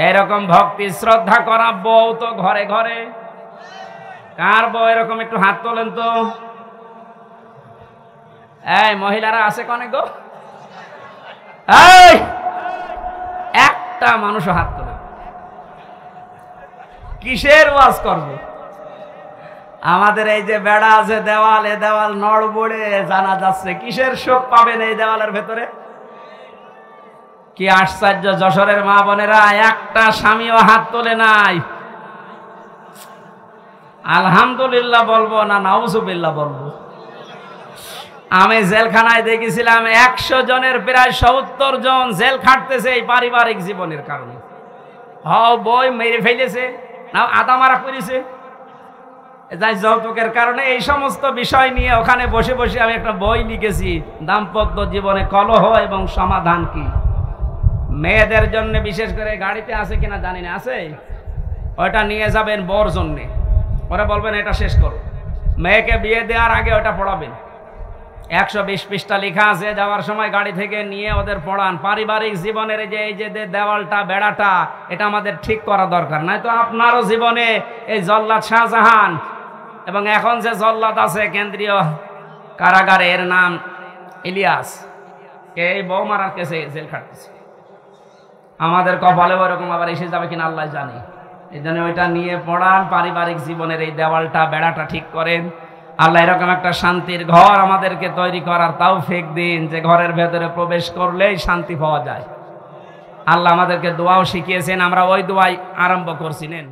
এরকম ভক্তি শ্রদ্ধা করা বউ তো ঘরে ঘরে। কার বউ এরকম? একটু হাত তোলেন তো। এই মহিলারা আছে কনে গো? এই একটা মানুষ হাত তোলে। কিসের ওয়াজ করবে? আমাদের এই যে বেড়া আছে দেওয়াল, এ দেওয়াল নড়বড়ে জানা যাচ্ছে। কিসের শোক পাবেন এই দেওয়ালের ভেতরে? কি আশ্চর্য! যশোরের মা বোনেরা একটা স্বামীও হাত তোলে নাই। আলহামদুলিল্লাহ বলবো না নাউজুবিল্লাহ বলবো? আমি জেলখানায় দেখেছিলাম 100 জনের প্রায় 70 জন জেল খাটতেছে এই পারিবারিক জীবনের কারণে। বই মেরে ফেলেছে, না আদা মারা করেছে, যাই যৌতুকের কারণে। এই সমস্ত বিষয় নিয়ে ওখানে বসে বসে আমি একটা বই লিখেছি, দাম্পত্য জীবনে কলহ এবং সমাধান কি। মেয়েদের জন্য বিশেষ করে, গাড়িতে আছে কিনা জানি না, আছে, ওটা নিয়ে যাবেন বর জন্যে। ওরা বলবেন এটা শেষ করো। মেয়েকে বিয়ে দেওয়ার আগে ওটা পড়াবেন। 120 পৃষ্ঠা লেখা আছে। যাওয়ার সময় গাড়ি থেকে নিয়ে ওদের পড়ান। পারিবারিক জীবনের এই যে দেওয়ালটা, বেড়াটা, এটা আমাদের ঠিক করা দরকার। নয়তো আপনারও জীবনে এই জল্লাদ শাহজাহান এবং এখন যে জল্লাদ আছে কেন্দ্রীয় কারাগারে, এর নাম ইলিয়াস, এই বউ মারার কেসে জেল খাটতেছে। আমাদের কপালে ওরকম আবার এসে যাবে কিনা আল্লাহ জানে। এই জন্য ওইটা নিয়ে পড়ান, পারিবারিক জীবনের এই দেওয়ালটা, বেড়াটা ঠিক করেন। আল্লাহ এরকম একটা শান্তির ঘর আমাদেরকে তৈরি করার তৌফিক দিন, যে ঘরের ভেতরে প্রবেশ করলেই শান্তি পাওয়া যায়। আল্লাহ আমাদেরকে দোয়াও শিখিয়েছেন, আমরা ওই দোয়াই আরম্ভ করছিলেন।